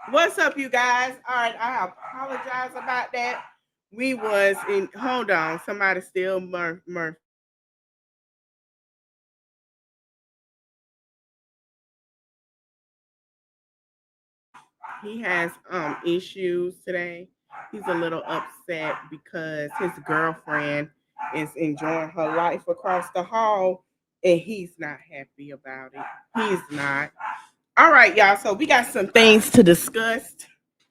What's up, you guys? All right, I apologize about that. We was in. Hold on, somebody still Murph. He has issues today. He's a little upset because his girlfriend is enjoying her life across the hall, and he's not happy about it. He's not. All right, y'all. So we got some things to discuss.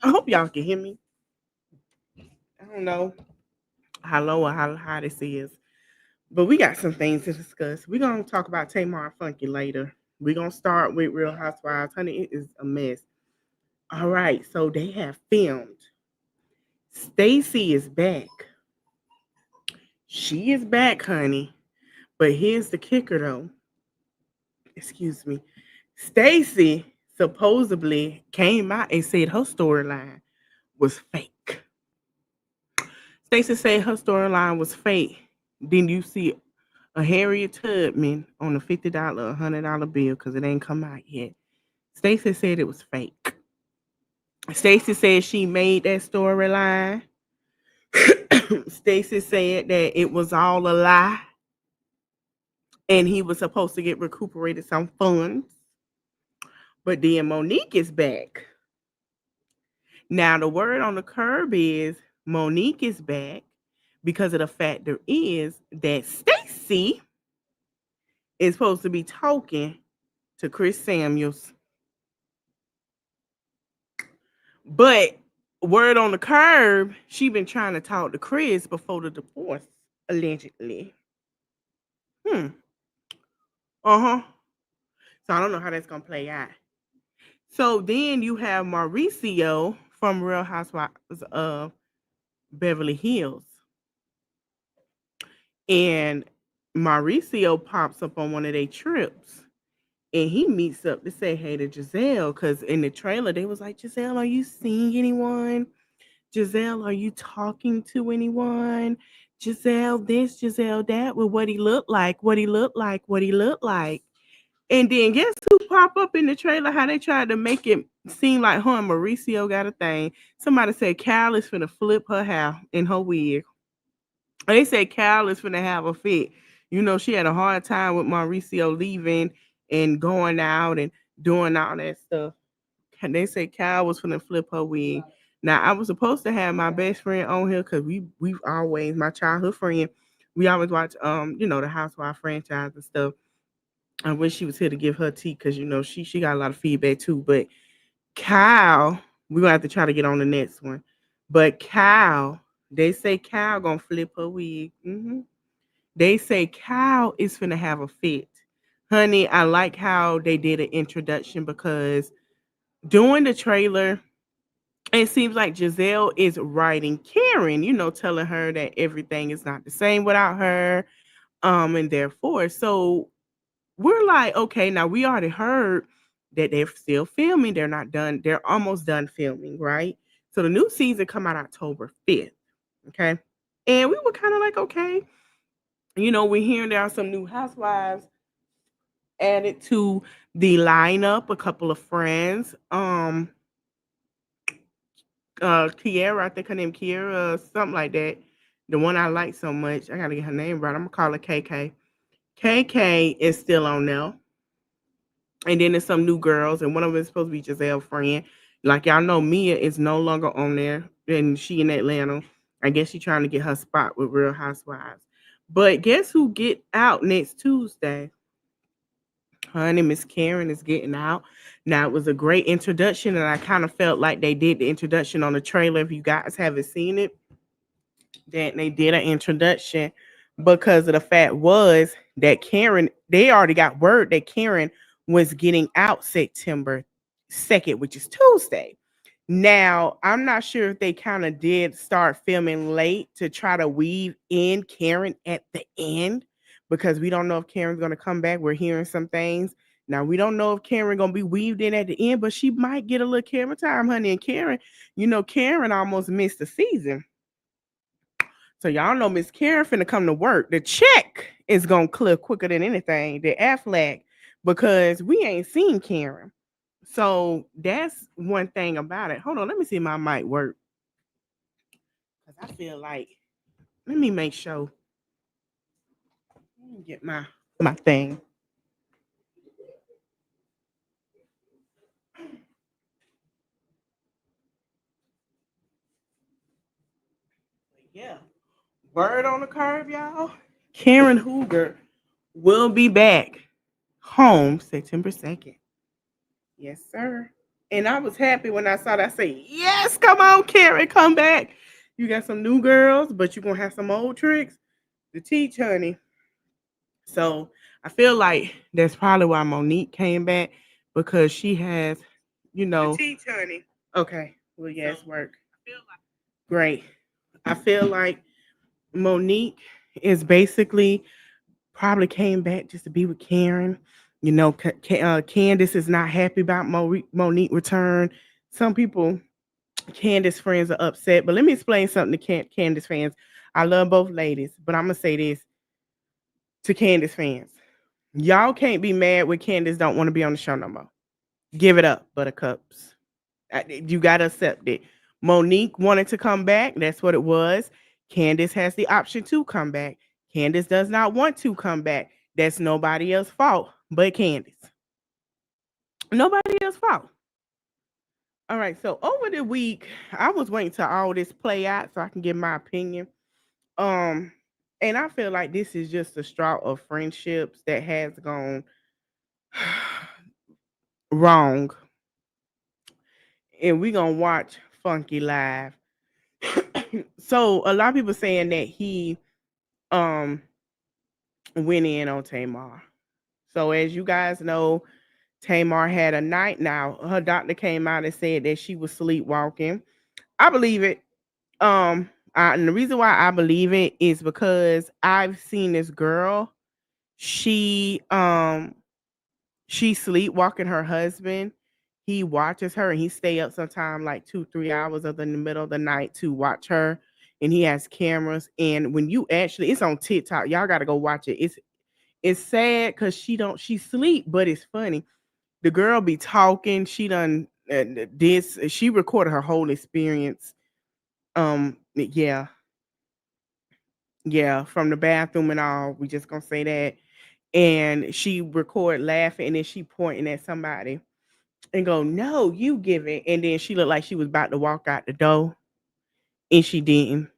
I hope y'all can hear me. I don't know how low or how high this is. But we got some things to discuss. We're gonna talk about Tamar and Funky later. We're gonna start with Real Housewives. Honey, it is a mess. All right, so they have filmed. Stacy is back. She is back, honey. But here's the kicker though. Excuse me. Stacy supposedly came out and said her storyline was fake. Stacy said her storyline was fake. Then you see a Harriet Tubman on a $50 $100 bill because it ain't come out yet. Stacey said it was fake. Stacey said she made that storyline. Stacey said that it was all a lie and he was supposed to get recuperated some funds. But then Monique is back. Now the word on the curb is Monique is back because of the factor is that Stacey is supposed to be talking to Chris Samuels. But word on the curb, she been trying to talk to Chris before the divorce, allegedly. Uh-huh. So I don't know how that's gonna play out. So then you have Mauricio from Real Housewives of Beverly Hills. And Mauricio pops up on one of their trips. And he meets up to say hey to Giselle. Cause in the trailer, they was like, Giselle, are you seeing anyone? Giselle, are you talking to anyone? Giselle, this, Giselle, that, with what he looked like, what he looked like, what he looked like. And then guess who pop up in the trailer? How they tried to make it seem like her and Mauricio got a thing. Somebody said Cal is finna flip her hair in her wig. They said Cal is finna have a fit. You know, she had a hard time with Mauricio leaving and going out and doing all that stuff. They said Cal was finna flip her wig. Now I was supposed to have my best friend on here because we've always my childhood friend. We always watch the Housewife franchise and stuff. I wish she was here to give her tea because she got a lot of feedback too. But Kyle, we're gonna have to try to get on the next one. But Kyle, they say Kyle gonna flip her wig. They say Kyle is finna have a fit. Honey, I like how they did an introduction because during the trailer, it seems like Giselle is writing Karen, telling her that everything is not the same without her. And therefore, so we're like, okay, now we already heard that they're still filming. They're not done. They're almost done filming, right? So the new season come out October 5th. Okay. And we were kind of like, okay, we're hearing there are some new housewives added to the lineup, a couple of friends. Kiera, I think her name Kiera, something like that. The one I like so much. I gotta get her name right. I'm gonna call her KK. KK is still on there. And then there's some new girls, and one of them is supposed to be Giselle's friend. Like y'all know, Mia is no longer on there, and she in Atlanta. I guess she's trying to get her spot with Real Housewives. But guess who get out next Tuesday? Honey, Miss Karen is getting out. Now it was a great introduction, and I kind of felt like they did the introduction on the trailer. If you guys haven't seen it, that they did an introduction because of the fact was that Karen, they already got word that Karen was getting out September 2nd, which is Tuesday. Now, I'm not sure if they kind of did start filming late to try to weave in Karen at the end because we don't know if Karen's going to come back. We're hearing some things. Now, we don't know if Karen going to be weaved in at the end, but she might get a little camera time, honey. And Karen, Karen almost missed the season. So y'all know Miss Karen finna come to work. The check is gonna clear quicker than anything. The Affleck, because we ain't seen Karen. So that's one thing about it. Hold on, let me see if my mic work. Cause I feel like, let me make sure. Let me get my thing. Yeah. Word on the curve, y'all. Karen Hooger will be back home September 2nd. Yes, sir. And I was happy when I saw that. I say, yes, come on, Karen, come back. You got some new girls, but you're going to have some old tricks to teach, honey. So I feel like that's probably why Monique came back because she has, to teach, honey. Okay. Well, yes, work. Great. I feel like Monique is basically probably came back just to be with Karen. Candace is not happy about Monique return. Some people, Candace friends are upset. But let me explain something to Candace fans. I love both ladies, but I'm gonna say this to Candace fans. Y'all can't be mad when Candace don't want to be on the show no more. Give it up, buttercups. You gotta accept it. Monique wanted to come back. That's what it was. Candace has the option to come back. Candace does not want to come back. That's nobody else's fault but Candace. Nobody else's fault. All right. So over the week, I was waiting till all this play out so I can give my opinion. Um, and I feel like this is just a straw of friendships that has gone wrong. And we gonna watch Funky live. So a lot of people saying that he um went in on Tamar. So as you guys know, Tamar had a night. Now her doctor came out and said that she was sleepwalking. I believe it. And the reason why I believe it is because I've seen this girl. She sleepwalking her husband. He watches her and he stay up sometime like 2-3 hours of in the middle of the night to watch her. And he has cameras. And when you actually, it's on TikTok. Y'all got to go watch it. It's sad because she sleep, but it's funny. The girl be talking. She done this. She recorded her whole experience. Yeah, yeah, from the bathroom and all. We just gonna say that. And she record laughing and then she pointing at somebody and go, no, you give it. And then she looked like she was about to walk out the door and she didn't.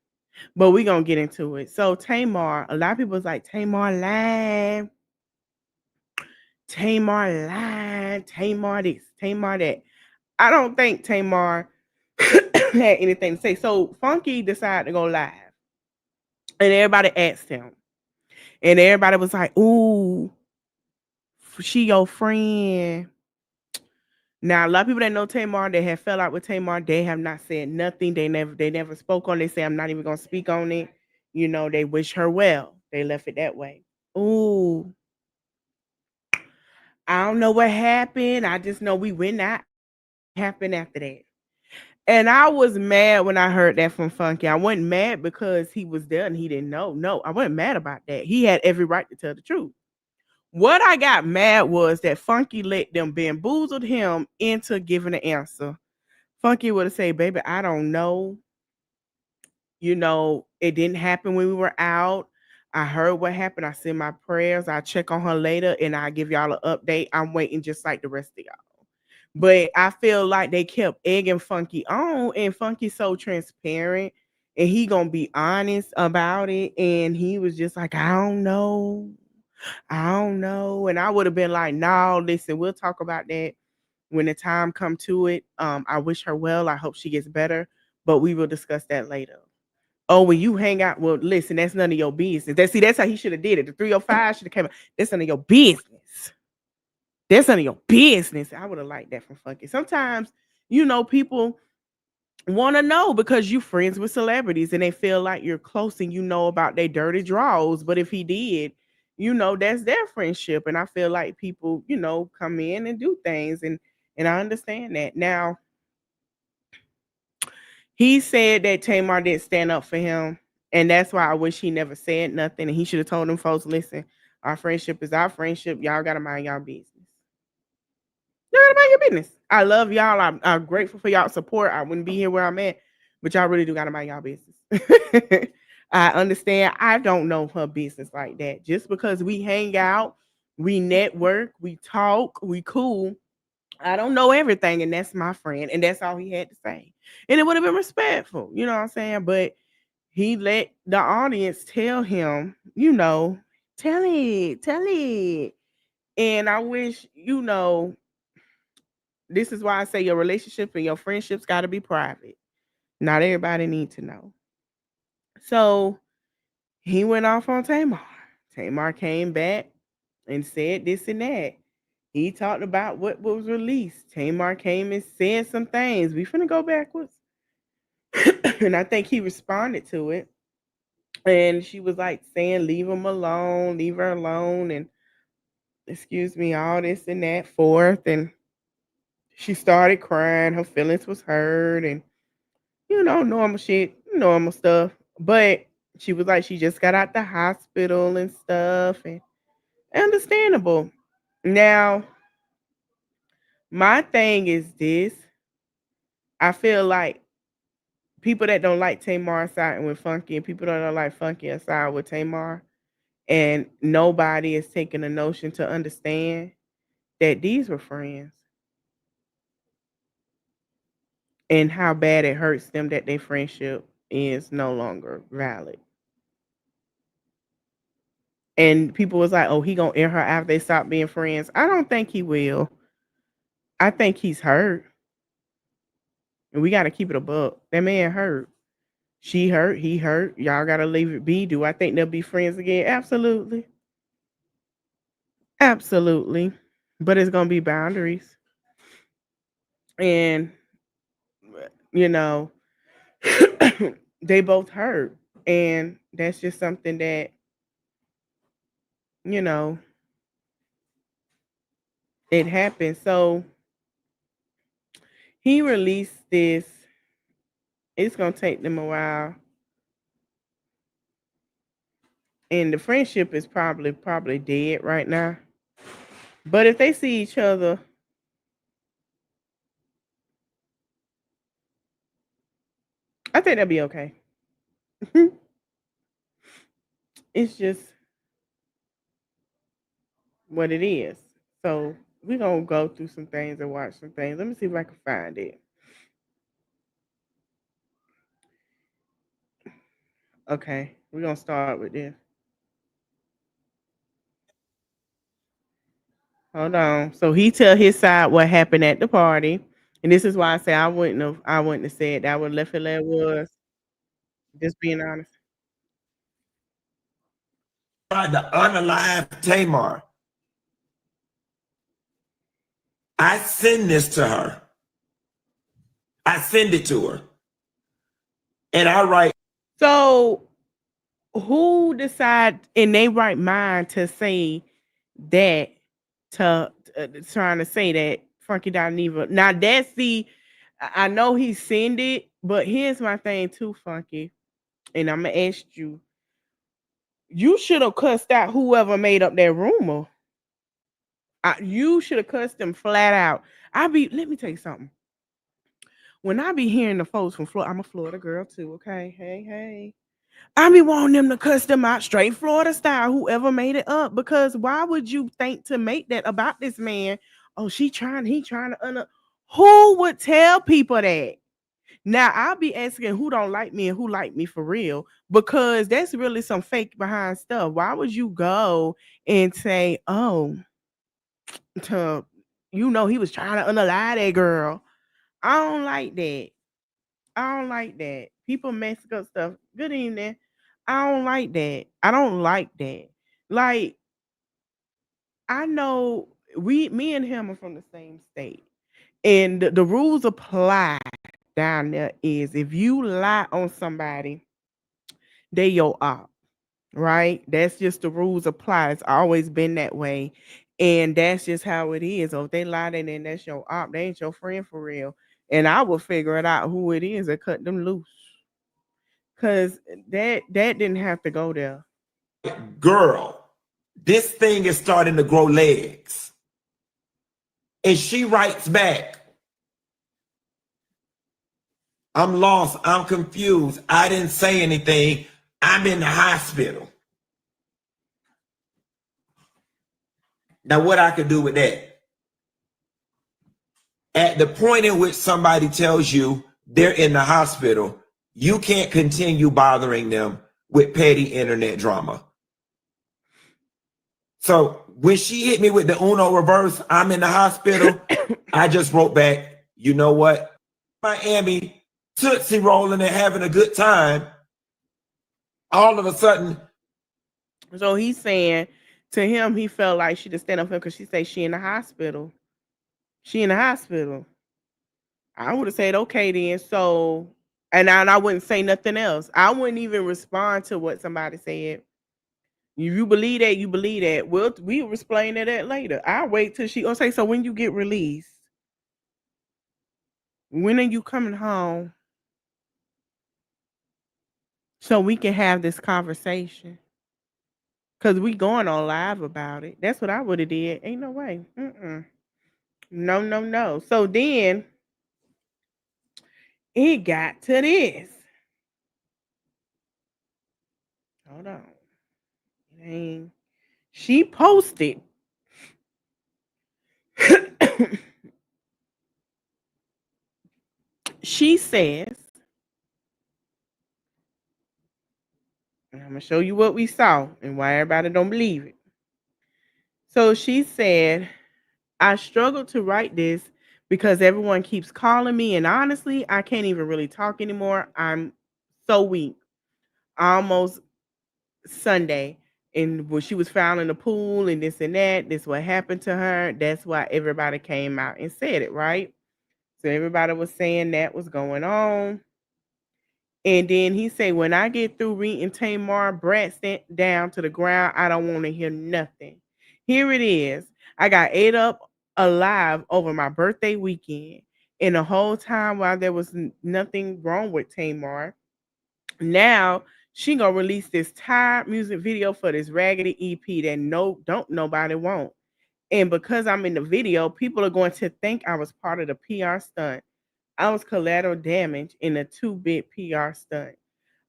But we gonna get into it. So Tamar, a lot of people was like, Tamar lied. Tamar lied. Tamar this, Tamar that. I don't think Tamar had anything to say. So Funky decided to go live. And everybody asked him. And everybody was like, ooh, she your friend. Now a lot of people that know Tamar, they have fell out with Tamar, they have not said nothing. They never spoke on it. They say I'm not even gonna speak on it. They wish her well. They left it that way. Ooh, I don't know what happened. I just know we went out. Happened after that. And I was mad when I heard that from Funky. I wasn't mad because he was there and he didn't know. No, I wasn't mad about that. He had every right to tell the truth. What I got mad was that Funky let them bamboozled him into giving an answer. Funky would have said, baby, I don't know. It didn't happen when we were out. I heard what happened. I send my prayers. I check on her later and I give y'all an update. I'm waiting just like the rest of y'all. But I feel like they kept egging Funky on, and Funky's so transparent and he gonna be honest about it. And he was just like, I don't know. I don't know. And I would have been like, no, listen, we'll talk about that when the time come to it. I wish her well. I hope she gets better, but we will discuss that later. Oh, when you hang out, well, listen, that's none of your business. That's how he should have did it. The 305 should have came out. That's none of your business. That's none of your business. I would have liked that from Funky. Sometimes, people want to know because you friends with celebrities and they feel like you're close and you know about their dirty draws. But if he did, that's their friendship. And I feel like people, come in and do things and I understand that. Now, he said that Tamar didn't stand up for him. And that's why I wish he never said nothing. And he should have told them folks, listen, our friendship is our friendship. Y'all gotta mind y'all business. Y'all gotta mind your business. I love y'all. I'm grateful for y'all support. I wouldn't be here where I'm at, but y'all really do gotta mind y'all business. I understand. I don't know her business like that. Just because we hang out, we network, we talk, we cool. I don't know everything, and that's my friend, and that's all he had to say. And it would have been respectful, you know what I'm saying? But he let the audience tell him, tell it. And I wish, this is why I say your relationship and your friendships got to be private. Not everybody need to know. So he went off on Tamar. Tamar came back and said this and that. He talked about what was released. Tamar came and said some things. We finna go backwards. And I think he responded to it. And she was like saying, leave him alone, leave her alone, and excuse me, all this and that forth. And she started crying. Her feelings was hurt and normal shit, normal stuff. But she was like, she just got out the hospital and stuff, and understandable. Now, my thing is this: I feel like people that don't like Tamar siding with Funky, and people that don't like Funky are siding with Tamar, and nobody is taking the notion to understand that these were friends and how bad it hurts them that their friendship is no longer valid. And people was like, "Oh, he gonna air her after they stop being friends." I don't think he will. I think he's hurt, and we got to keep it a buck. That man hurt. She hurt. He hurt. Y'all gotta leave it be. Do I think they'll be friends again? Absolutely, absolutely. But it's gonna be boundaries, and you know, they both hurt, and that's just something that you know it happens. So he released this. It's gonna take them a while, and the friendship is probably dead right now. But if they see each other, I think that'll be okay. It's just what it is. So we're gonna go through some things and watch some things. Let me see if I can find it. Okay, we're gonna start with this. Hold on. So he tell his side what happened at the party. And this is why I say I wouldn't have said that. I would left it where it was. Just being honest. Tried to unalive Tamar. I send this to her. I send it to her. And I write. So who decide in their right mind to say that to trying to say that Frankie Dineva? Now that's the I know he sent it, but here's my thing too, Funky, and I'm gonna ask you. You should have cussed out whoever made up that rumor. You should have cussed them flat out. Let me tell you something. When I be hearing the folks from Florida, I'm a Florida girl too, okay? Hey, hey. I be wanting them to cuss them out straight Florida style, whoever made it up. Because why would you think to make that about this man? Oh, he trying to who would tell people that? Now I'll be asking who don't like me and who like me for real, because that's really some fake behind stuff. Why would you go and say, oh, to he was trying to unalive that girl? I don't like that. I don't like that. People mess up stuff. Good evening. I don't like that. I don't like that. Like, I know me and him are from the same state. And the rules apply down there is if you lie on somebody, they your op, right? That's just the rules apply. It's always been that way. And that's just how it is. So if they lie, then that's your op. They ain't your friend for real. And I will figure it out who it is and cut them loose. Cause that didn't have to go there. Girl, this thing is starting to grow legs. And she writes back, I'm lost. I'm confused. I didn't say anything. I'm in the hospital. Now, what I could do with that? At the point in which somebody tells you they're in the hospital, you can't continue bothering them with petty internet drama. So when she hit me with the Uno reverse, I'm in the hospital, I just wrote back, you know what? Miami, Tootsie rolling and having a good time. All of a sudden. So he's saying to him, he felt like she just stand up for him because she say she in the hospital. She in the hospital. I would have said, okay then. So, and I wouldn't say nothing else. I wouldn't even respond to what somebody said. You believe that, you believe that. We'll explain that later. I'll wait till she gonna say, so when you get released, when are you coming home? So we can have this conversation. Cause we going on live about it. That's what I would have did. Ain't no way. No, no, no. So then it got to this. Hold on. She posted. She says, and I'm gonna show you what we saw and why everybody don't believe it. So she said, I struggled to write this because everyone keeps calling me, and honestly, I can't even really talk anymore. I'm so weak. Almost Sunday. And when she was found in the pool and this and that, this what happened to her. That's why everybody came out and said it, right? So everybody was saying that was going on. And then he said, when I get through reading Tamar Brat sent down to the ground, I don't want to hear nothing. Here it is. I got ate up alive over my birthday weekend. And the whole time while there was nothing wrong with Tamar, now she gonna release this tired music video for this raggedy EP that don't nobody want. And because I'm in the video, people are going to think I was part of the PR stunt. I was collateral damage in a 2-bit PR stunt.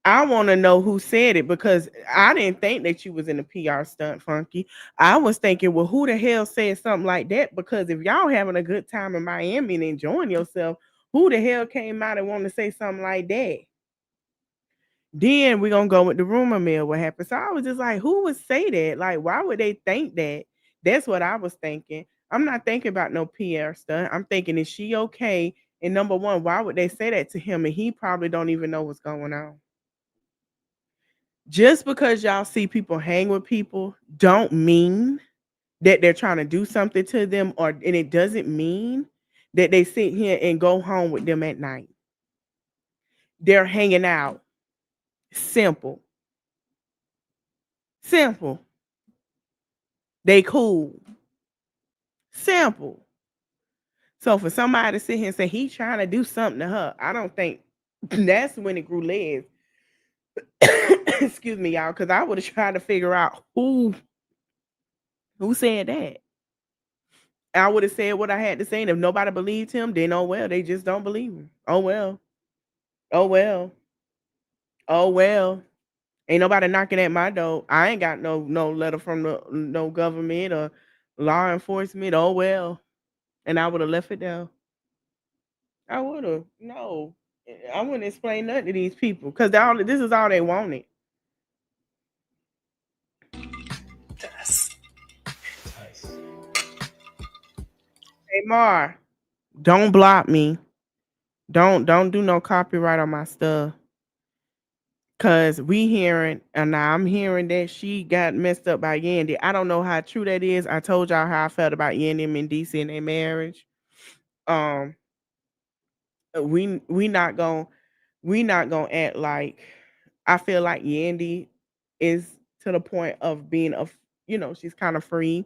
I want to know who said it because I didn't think that you was in a PR stunt, Funky. I was thinking, well, who the hell said something like that? Because if y'all having a good time in Miami and enjoying yourself, who the hell came out and wanted to say something like that? Then we're gonna go with the rumor mill, what happened. So I was just like, who would say that? Like, why would they think that? That's what I was thinking. I'm not thinking about no PR stunt. I'm thinking, is she okay? And number one, why would they say that to him? And he probably don't even know what's going on. Just because y'all see people hang with people don't mean that they're trying to do something to them, and it doesn't mean that they sit here and go home with them at night. They're hanging out. Simple. Simple. They cool. Simple. So for somebody to sit here and say he's trying to do something to her, I don't think that's when it grew legs. Excuse me, y'all, because I would have tried to figure out who said that. I would have said what I had to say, and if nobody believed him, then oh well, they just don't believe him. Oh well. Oh well. Oh well. Ain't nobody knocking at my door. I ain't got no letter from no government or law enforcement. Oh well. And I would have left it there. I would have. No. I wouldn't explain nothing to these people because this is all they wanted. Hey Mar, don't block me. Don't do no copyright on my stuff. Cause we hearing and now I'm hearing that she got messed up by Yandy. I don't know how true that is. I told y'all how I felt about Yandy and DC and their marriage. Um, we not gonna act like I feel like Yandy is to the point of being she's kind of free.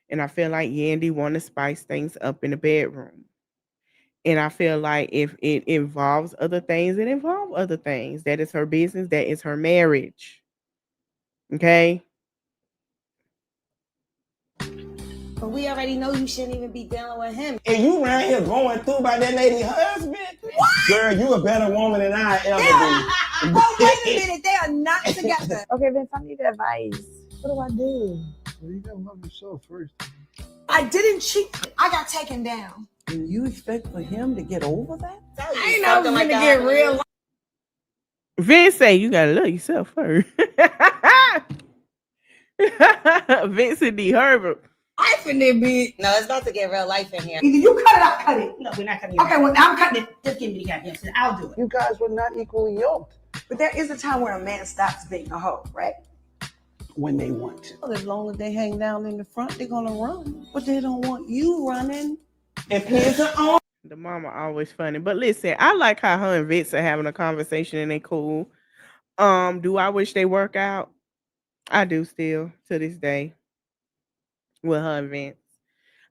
And I feel like Yandy want to spice things up in the bedroom. And I feel like if it involves other things, it involves other things. That is her business. That is her marriage. Okay. But we already know you shouldn't even be dealing with him. And you around here going through by that lady husband? What? Girl, you a better woman than I ever been. But wait a minute, they are not together. Okay, Vince, I need advice. What do I do? Well, you gotta love yourself first. I didn't cheat. I got taken down. And you expect for him to get over that? I ain't know gonna get real. Vince say you gotta love yourself first. Vincent D. Herbert. Life in there, bitch. No, it's about to get real life in here. Either you cut it, I'll cut it. No, we're not cutting it. Okay, well, I'm cutting it. Just give me the goddamn shit. I'll do it. You guys were not equally yoked. But there is a time where a man stops being a hoe, right? When they want to. Well, as long as they hang down in the front, they're gonna run. But they don't want you running. And pissing on. The mama always funny. But listen, I like how her and Vince are having a conversation and they cool. Do I wish they work out? I do still to this day with her and Vince.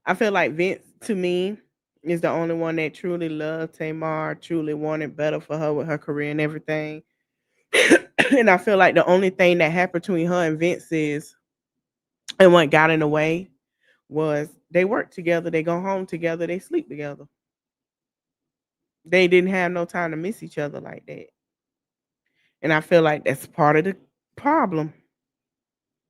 I feel like Vince to me is the only one that truly loved Tamar, truly wanted better for her with her career and everything. And I feel like the only thing that happened between her and Vince is, and what got in the way was they work together, they go home together, they sleep together. They didn't have no time to miss each other like that. And I feel like that's part of the problem.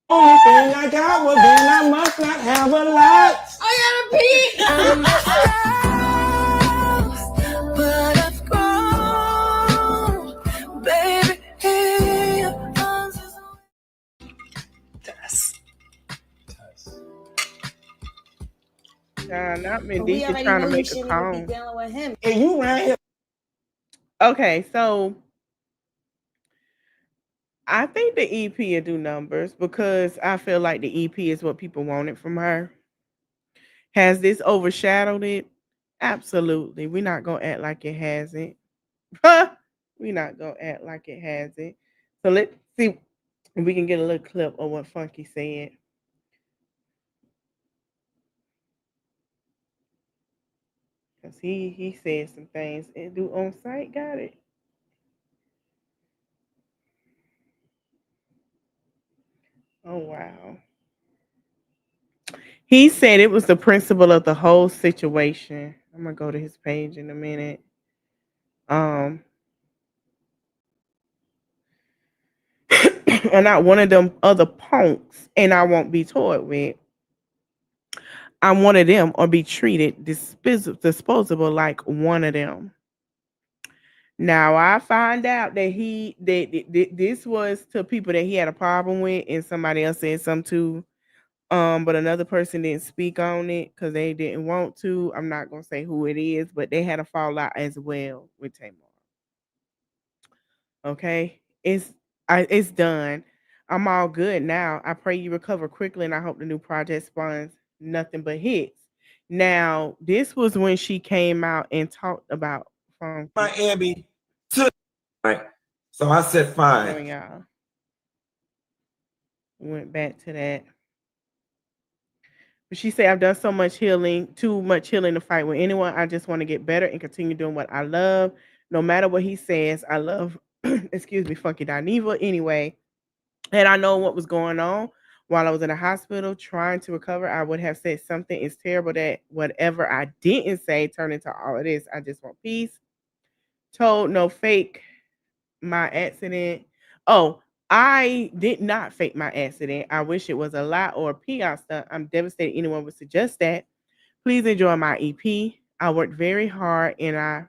Only thing I got was then I must not have a lot. I gotta pee. But I've grown, baby. Not But we Mendici already trying know to you make a shouldn't even call. be dealing with him. And you around here. Okay, so I think the EP will do numbers because I feel like the EP is what people wanted from her. Has this overshadowed it? Absolutely. We're not gonna act like it hasn't. We're not gonna act like it hasn't. So let's see if we can get a little clip of what Funky said. Because he said some things. And do on site got it. Oh wow. He said it was the principle of the whole situation. I'm gonna go to his page in a minute. And not one of them other punks, and I won't be toyed with. I'm one of them or be treated disposable like one of them. Now I find out that this was to people that he had a problem with, and somebody else said something too. But another person didn't speak on it because they didn't want to. I'm not gonna say who it is, but they had a fallout as well with Tamar. Okay, it's done. I'm all good now. I pray you recover quickly, and I hope the new project spawns nothing but hits. Now, this was when she came out and talked about Funky. Miami took right. So I said fine. So y'all went back to that. But she said, I've done so much healing, too much healing to fight with anyone. I just want to get better and continue doing what I love. No matter what he says, I love, excuse me, Funky Dineva anyway. And I know what was going on while I was in the hospital trying to recover. I would have said something. It's terrible that whatever I didn't say turned into all of this. I just want peace. Told no fake my accident. Oh, I did not fake my accident. I wish it was a lie or a PR stunt. I'm devastated anyone would suggest that. Please enjoy my EP. I worked very hard and I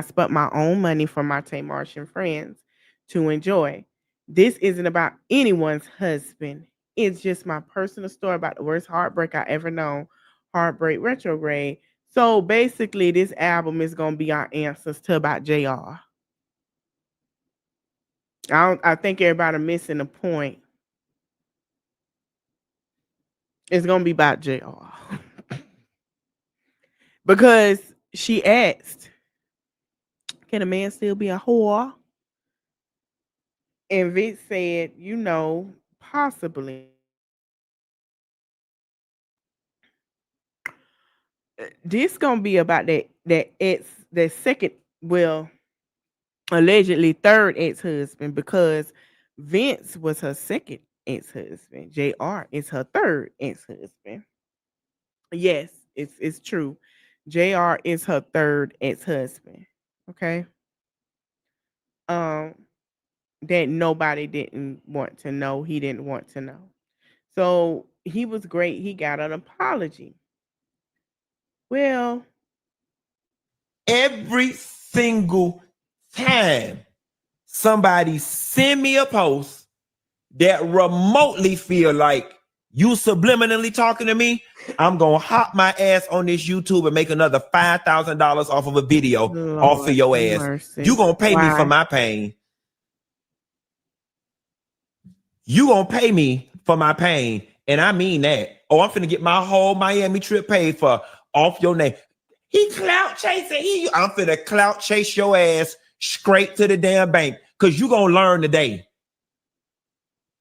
spent my own money for my Tamartian friends to enjoy. This isn't about anyone's husband. It's just my personal story about the worst heartbreak I ever known. Heartbreak retrograde. So basically, this album is gonna be our answers to about JR. I think everybody missing the point. It's gonna be about JR. Because she asked, can a man still be a whore? And Vince said, possibly. This gonna be about that second, well, allegedly third ex-husband, because Vince was her second ex-husband. JR is her third ex-husband. Yes, it's true. JR is her third ex-husband. Okay. Um, that nobody didn't want to know. He didn't want to know. So he was great. He got an apology. Well, Every single time somebody send me a post that remotely feel like you subliminally talking to me, I'm gonna hop my ass on this YouTube and make another $5,000 off of a video off of Lord your have ass. mercy. You gonna pay me for Why? my pain. You gonna pay me for my pain, and I mean that. Oh, I'm finna get my whole Miami trip paid for off your name. He clout chasing. I'm finna clout chase your ass straight to the damn bank, because you gonna learn today.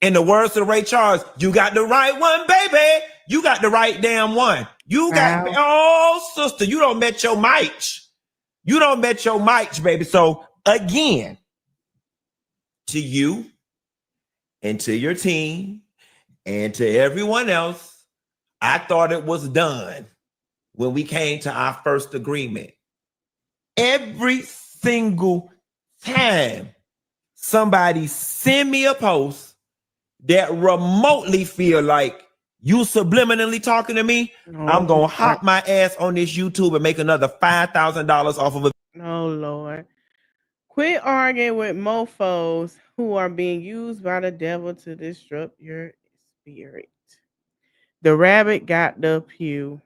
In the words of Ray Charles, you got the right one, baby. You got the right damn one. You got, Wow. oh, sister, you don't met your mics. You don't met your mics, baby. So again, to you and to your team and to everyone else, I thought it was done when we came to our first agreement. Every single time somebody send me a post that remotely feel like you subliminally talking to me, I'm gonna hop my ass on this YouTube and make another $5,000 off of it. Oh Lord. Quit arguing with mofos who are being used by the devil to disrupt your spirit. The rabbit got the pew.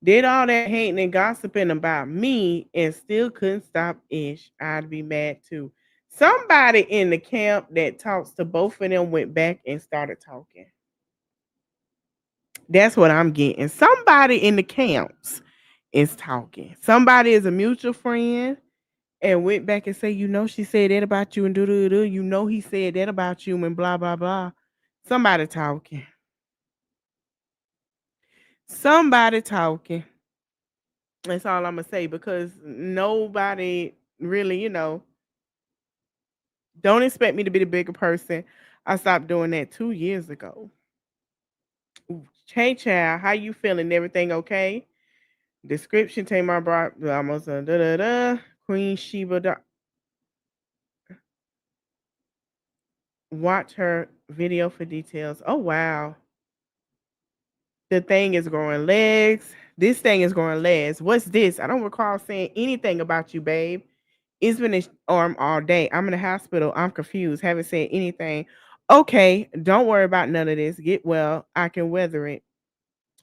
Did all that hating and gossiping about me and still couldn't stop Ish. I'd be mad too. Somebody in the camp that talks to both of them went back and started talking. That's what I'm getting. Somebody in the camps is talking. Somebody is a mutual friend and went back and say, you know, she said that about you and do. You know, he said that about you and blah, blah, blah. Somebody talking. Somebody talking. That's all I'm going to say, because nobody really, don't expect me to be the bigger person. I stopped doing that 2 years ago. Hey, child, how you feeling? Everything okay? Description, Tamar brought almost Queen Sheba. Watch her video for details. Oh, wow. The thing is growing legs. This thing is growing legs. What's this? I don't recall saying anything about you, babe. It's been an arm all day. I'm in the hospital. I'm confused. Haven't said anything. Okay, don't worry about none of this. Get well. I can weather it.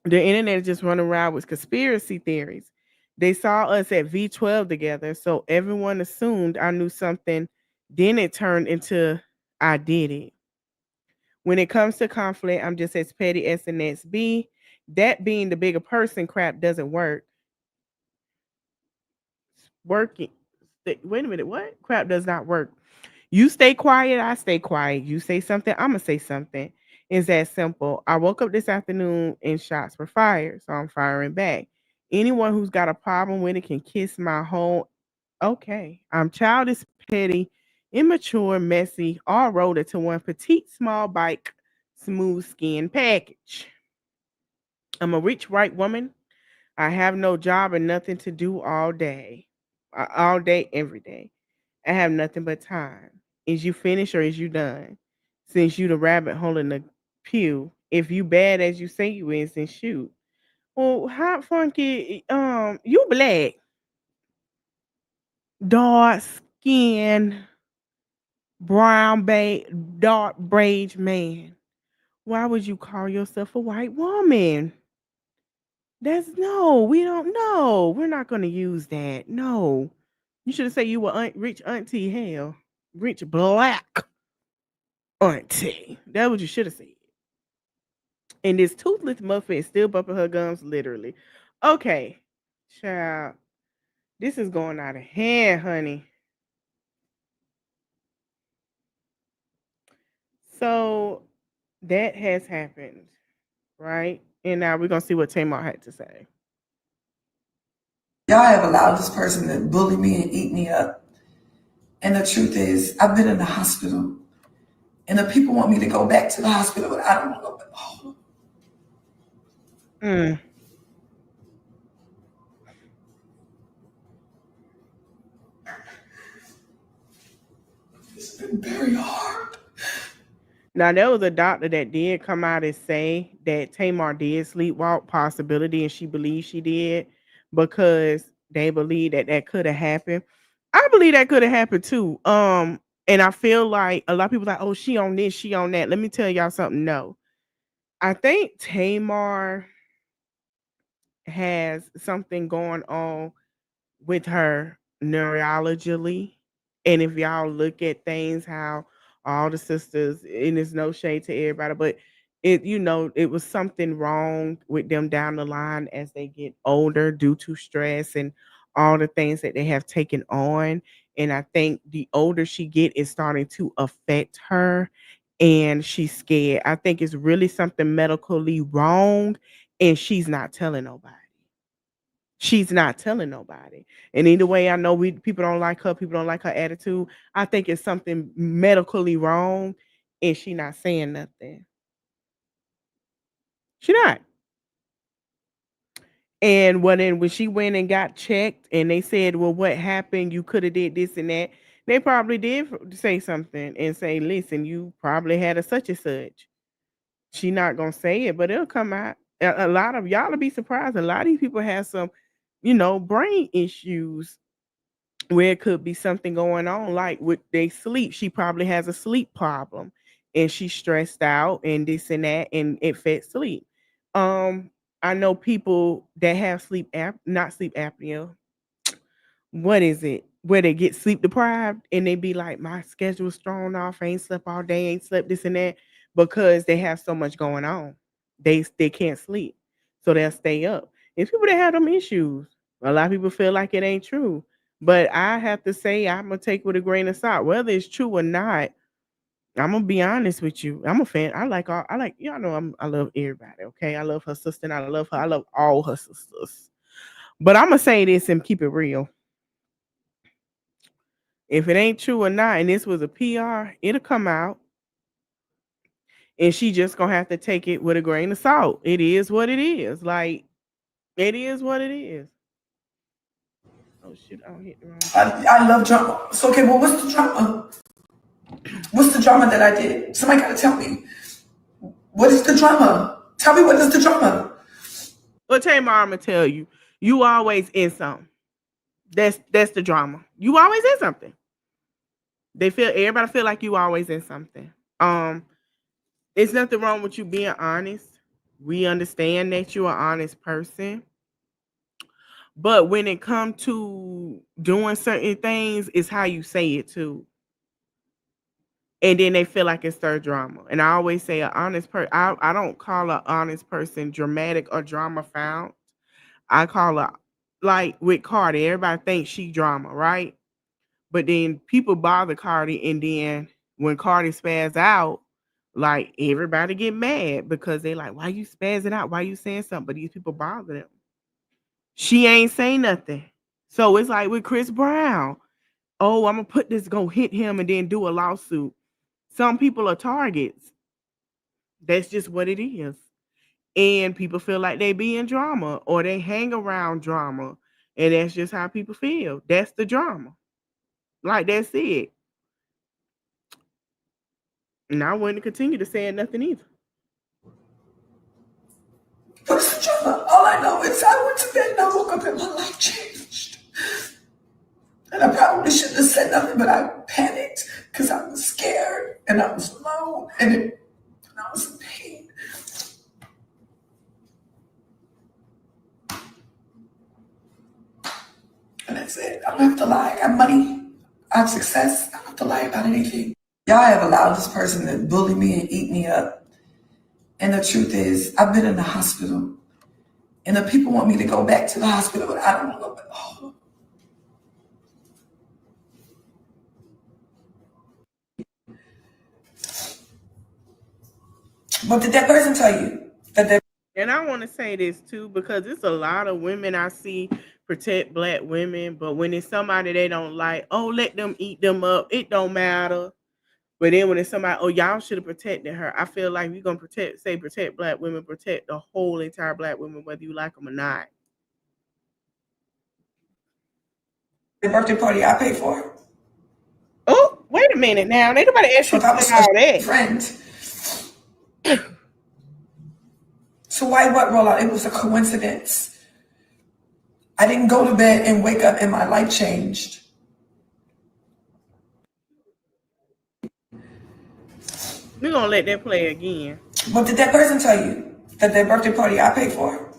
The internet is just running around with conspiracy theories. They saw us at V12 together, so everyone assumed I knew something. Then it turned into I did it. When it comes to conflict, I'm just as petty as the next B. That being the bigger person crap doesn't work. Working. Wait a minute. What? Crap does not work. You stay quiet, I stay quiet. You say something, I'm going to say something. It's that simple. I woke up this afternoon and shots were fired, so I'm firing back. Anyone who's got a problem with it can kiss my whole. Okay. I'm childish, petty, immature, messy, all rolled into one petite, small bike, smooth skin package. I'm a rich white woman. I have no job and nothing to do all day. All day, every day. I have nothing but time. Is you finished or is you done? Since you the rabbit hole in the pew, if you bad as you say you is, then shoot. Well, Hot Funky, you black, dark skin, dark beige man. Why would you call yourself a white woman? That's no, we don't know. We're not gonna use that. No. You should have said you were rich auntie. Hell, rich black auntie. That's what you should have said. And this toothless muffin is still bumping her gums, literally. Okay, child, this is going out of hand, honey. So that has happened, right? And now we're gonna see what Tamar had to say. Y'all have allowed this person to bully me and eat me up. And the truth is, I've been in the hospital And the people want me to go back to the hospital, but I don't want to go back. Oh. It's been very hard. Now, there was a doctor that did come out and say that Tamar did sleepwalk, possibility, and she believes she did because they believe that that could have happened. I believe that could have happened too. And I feel like a lot of people like, oh, she on this, she on that. Let me tell y'all something. No, I think Tamar has something going on with her neurologically. And if y'all look at things, how all the sisters, and there's no shade to everybody, but it was something wrong with them down the line as they get older due to stress and all the things that they have taken on. And I think the older she get is starting to affect her and she's scared. I think it's really something medically wrong and she's not telling nobody. She's not telling nobody. And either way, I know people don't like her, people don't like her attitude. I think it's something medically wrong and she not saying nothing. She not. And when she went and got checked and they said, well, what happened? You could have did this and that. They probably did say something and say, listen, you probably had a such and such. She not gonna say it, but it'll come out. A lot of y'all will be surprised. A lot of these people have some, brain issues where it could be something going on, like with they sleep. She probably has a sleep problem and she's stressed out and this and that, and it affects sleep. Um, I know people that have not sleep apnea. What is it? Where they get sleep deprived and they be like, my schedule's thrown off, I ain't slept all day, ain't slept this and that, because they have so much going on. They can't sleep. So they'll stay up. And people that have them issues, a lot of people feel like it ain't true. But I have to say, I'm gonna take with a grain of salt. Whether it's true or not, I'm gonna be honest with you. I'm a fan. Y'all know I love everybody, okay? I love her sister and I love her. I love all her sisters. But I'm gonna say this and keep it real. If it ain't true or not, and this was a PR, it'll come out. And she just gonna have to take it with a grain of salt. It is what it is. Like, it is what it is. Oh shit, I don't hit the wrong. I love drama. So okay, well, what's the drama? What's the drama that I did? Somebody gotta tell me. What is the drama? Tell me what is the drama? Well, Tamar, I'm gonna tell you, you always in something. That's the drama. You always in something. Everybody feel like you always in something. It's nothing wrong with you being honest. We understand that you're an honest person. But when it comes to doing certain things, it's how you say it too. And then they feel like it's their drama. And I always say an honest person, I don't call an honest person dramatic or drama found. I call her, like with Cardi, everybody thinks she drama, right? But then people bother Cardi, and then when Cardi spaz out, like everybody get mad because they like, why you spazzing out? Why you saying something? But these people bother them. She ain't say nothing. So it's like with Chris Brown. Oh, I'm gonna hit him and then do a lawsuit. Some people are targets. That's just what it is. And people feel like they be in drama or they hang around drama. And that's just how people feel. That's the drama. Like, that's it. And I wouldn't continue to say nothing either. What's the drama? All I know is I went to bed and I woke up and my life changed. And I probably shouldn't have said nothing, but I panicked because I was scared and I was alone and I was in pain. And that's it. I don't have to lie. I have money. I have success. I don't have to lie about anything. Y'all have allowed this person to bully me and eat me up. And the truth is, I've been in the hospital. And the people want me to go back to the hospital, but I don't want to go back. Oh. What did that person tell you? And I want to say this too, because it's a lot of women I see protect black women, but when it's somebody they don't like, oh, let them eat them up. It don't matter. But then when it's somebody, oh, y'all should have protected her. I feel like we're gonna protect black women, protect the whole entire black women, whether you like them or not. The birthday party I paid for. Oh, wait a minute now. Ain't nobody asked So you if I to was say all a that. friend, so why what rollout? It was a coincidence. I didn't go to bed and wake up and my life changed. We're gonna let that play again. What did that person tell you? That their birthday party I paid for?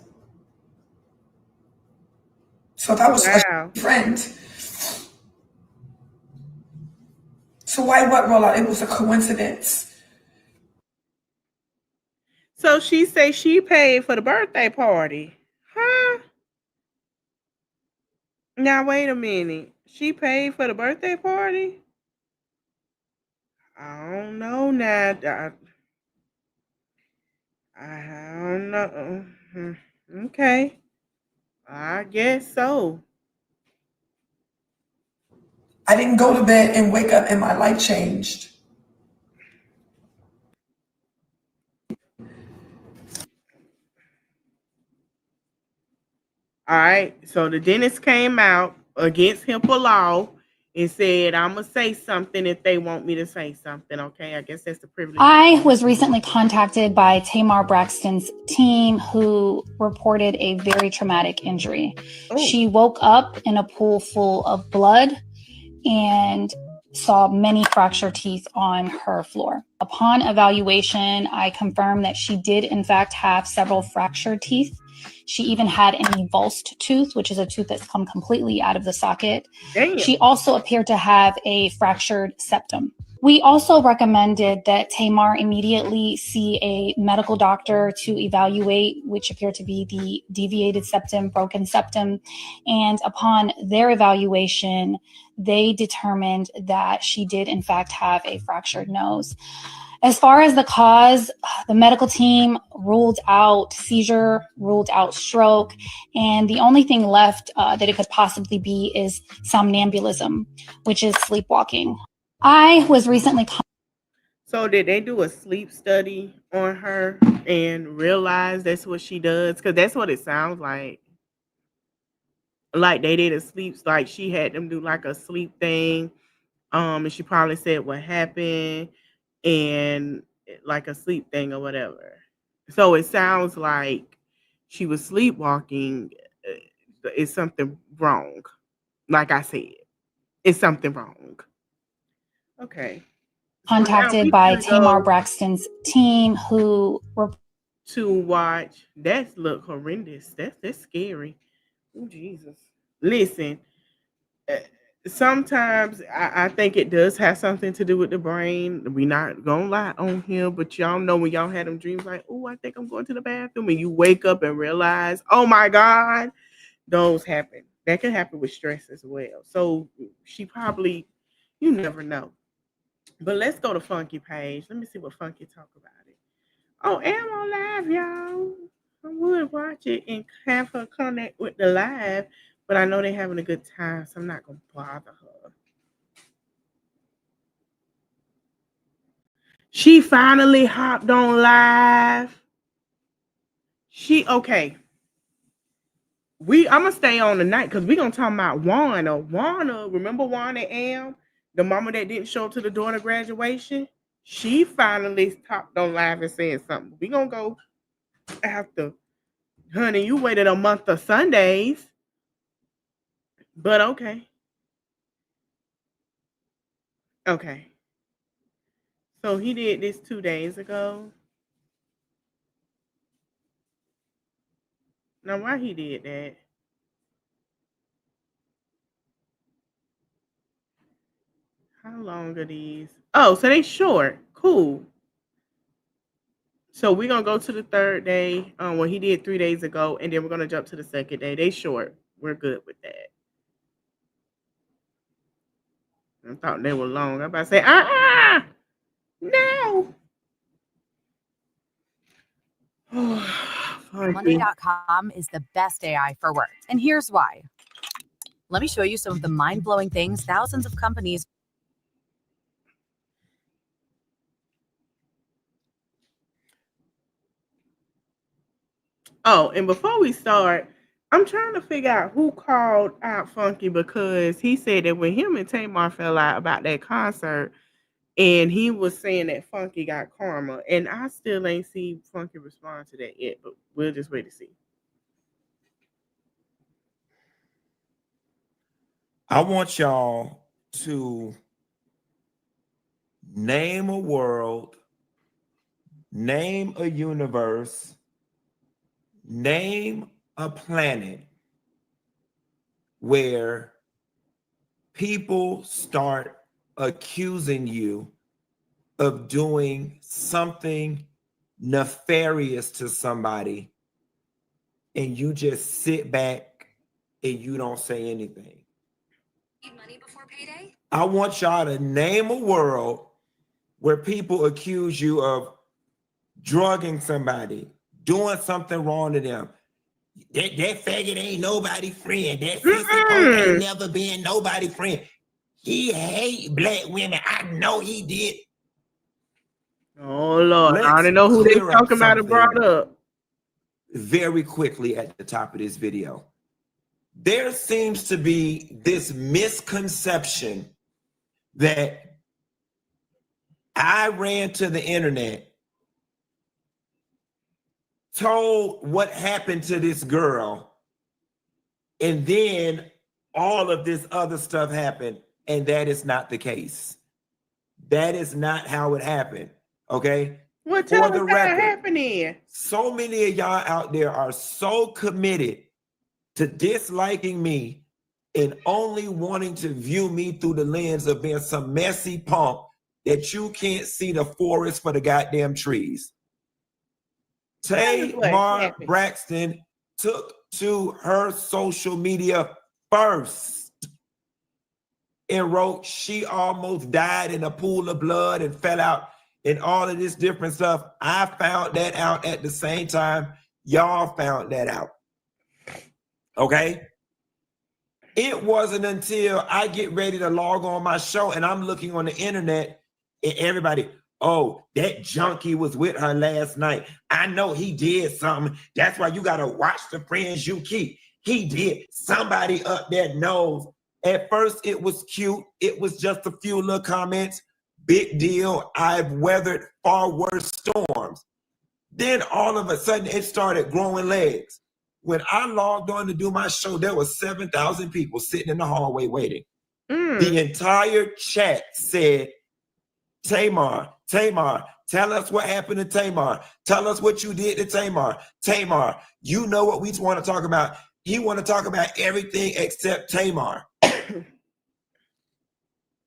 So if I was Wow. a friend, so why what rollout? It was a coincidence. So she say she paid for the birthday party. Huh? Now wait a minute. She paid for the birthday party? I don't know now. I don't know. Okay. I guess so. I didn't go to bed and wake up and my life changed. All right. So the dentist came out against HIPAA law and said, I'm going to say something if they want me to say something. Okay. I guess that's the privilege. I was recently contacted by Tamar Braxton's team, who reported a very traumatic injury. Oh. She woke up in a pool full of blood and saw many fractured teeth on her floor. Upon evaluation, I confirmed that she did in fact have several fractured teeth. She even had an avulsed tooth, which is a tooth that's come completely out of the socket. Damn. She also appeared to have a fractured septum. We also recommended that Tamar immediately see a medical doctor to evaluate, which appeared to be the deviated septum, broken septum. And upon their evaluation, they determined that she did in fact have a fractured nose. As far as the cause, the medical team ruled out seizure, ruled out stroke, and the only thing left that it could possibly be is somnambulism, which is sleepwalking. I was recently... So did they do a sleep study on her and realize that's what she does? Because that's what it sounds like. Like they did a sleep, like she had them do like a sleep thing. And she probably said what happened and like a sleep thing or whatever. So it sounds like she was sleepwalking. It's something wrong. Like I said, it's something wrong. Okay. Contacted by Tamar Braxton's team, who were to watch. That look horrendous. That's scary. Oh Jesus! Listen, sometimes I think it does have something to do with the brain. We not gonna lie on here, but y'all know when y'all had them dreams like, oh, I think I'm going to the bathroom, and you wake up and realize, oh my God, those happen. That can happen with stress as well. So she probably, you never know. But let's go to Funky page. Let me see what Funky talk about it. Oh, am on live, y'all. I would watch it and have her connect with the live, but I know they're having a good time, so I'm not gonna bother her. She finally hopped on live. Okay. I'm gonna stay on tonight because we're gonna talk about Wanna, remember Wanna Am? The mama that didn't show up to the daughter graduation? She finally hopped on live and said something. We're gonna go after. Honey, you waited a month of Sundays. But okay. Okay. So he did this 2 days ago. Now why he did that? How long are these? Oh, so they short. Cool. So we're gonna go to the third day. What he did 3 days ago, and then we're gonna jump to the second day. They short. We're good with that. I thought they were long. I'm about to say, no. Monday.com is the best AI for work. And here's why. Let me show you some of the mind-blowing things thousands of companies Oh, and before we start, I'm trying to figure out who called out Funky because he said that when him and Tamar fell out about that concert, and he was saying that Funky got karma, and I still ain't seen Funky respond to that yet, but we'll just wait to see. I want y'all to name a world, name a universe, name a planet where people start accusing you of doing something nefarious to somebody and you just sit back and you don't say anything. Need money before payday? I want y'all to name a world where people accuse you of drugging somebody, doing something wrong to them. That faggot ain't nobody friend. That sissy punk ain't never been nobody friend. He hate black women. I know he did. Oh Lord, I Let's already know who they clear up talking about and brought up. Very quickly at the top of this video. There seems to be this misconception that I ran to the internet, told what happened to this girl, and then all of this other stuff happened, and that is not the case. That is not how it happened, okay? What tell us how it happened? So many of y'all out there are so committed to disliking me and only wanting to view me through the lens of being some messy punk that you can't see the forest for the goddamn trees. Tamar Braxton took to her social media first and wrote she almost died in a pool of blood and fell out and all of this different stuff. I found that out at the same time y'all found that out. Okay? It wasn't until I get ready to log on my show and I'm looking on the internet and everybody, oh, that junkie was with her last night. I know he did something. That's why you got to watch the friends you keep. He did. Somebody up there knows. At first, it was cute. It was just a few little comments. Big deal. I've weathered far worse storms. Then all of a sudden, it started growing legs. When I logged on to do my show, there was 7,000 people sitting in the hallway waiting. The entire chat said, Tamar, tell us what happened to Tamar. Tell us what you did to Tamar. Tamar, you know what we want to talk about. He want to talk about everything except Tamar.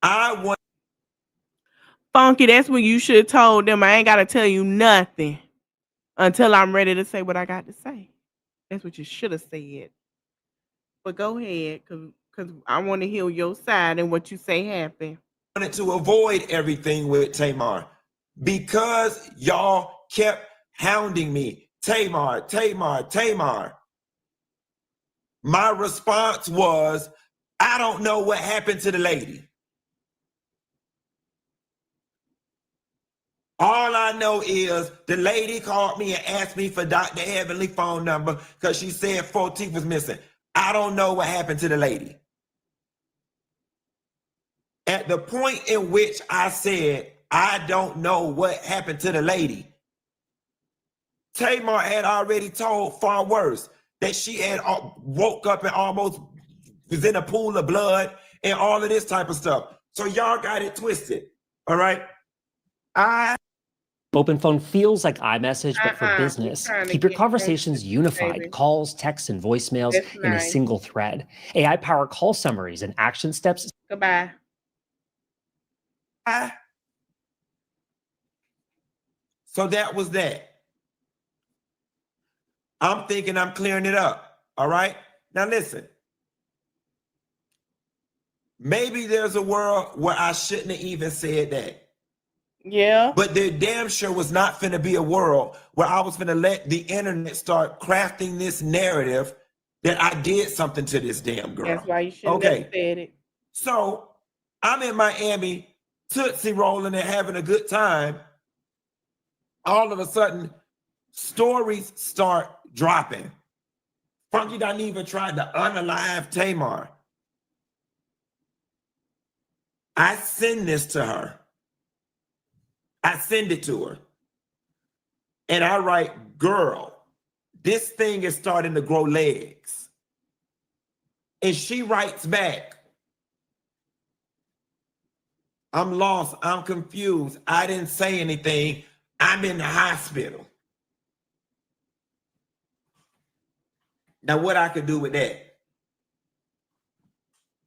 I want Funky, that's when you should have told them I ain't got to tell you nothing until I'm ready to say what I got to say. That's what you should have said. But go ahead, because I want to hear your side and what you say happened. I wanted to avoid everything with Tamar because y'all kept hounding me. Tamar. My response was, I don't know what happened to the lady. All I know is the lady called me and asked me for Dr. Heavenly phone number because she said 4 teeth was missing. I don't know what happened to the lady. At the point in which I said, I don't know what happened to the lady, Tamar had already told far worse that she had woke up and almost was in a pool of blood and all of this type of stuff. So y'all got it twisted, all right? Open phone feels like iMessage, but for business. Keep your conversations unified, calls, texts, and voicemails in a single thread. AI-powered call summaries and action steps. Goodbye. So that was that. I'm thinking I'm clearing it up, all right? Now listen. Maybe there's a world where I shouldn't have even said that. Yeah. But there damn sure was not finna be a world where I was finna let the internet start crafting this narrative that I did something to this damn girl. That's why you shouldn't have said it. So I'm in Miami, tootsie rolling and having a good time. All of a sudden, stories start dropping. Funky done even tried to unalive Tamar. I send this to her. I send it to her. And I write, girl, this thing is starting to grow legs. And she writes back, I'm lost. I'm confused. I didn't say anything. I'm in the hospital. Now, what I could do with that?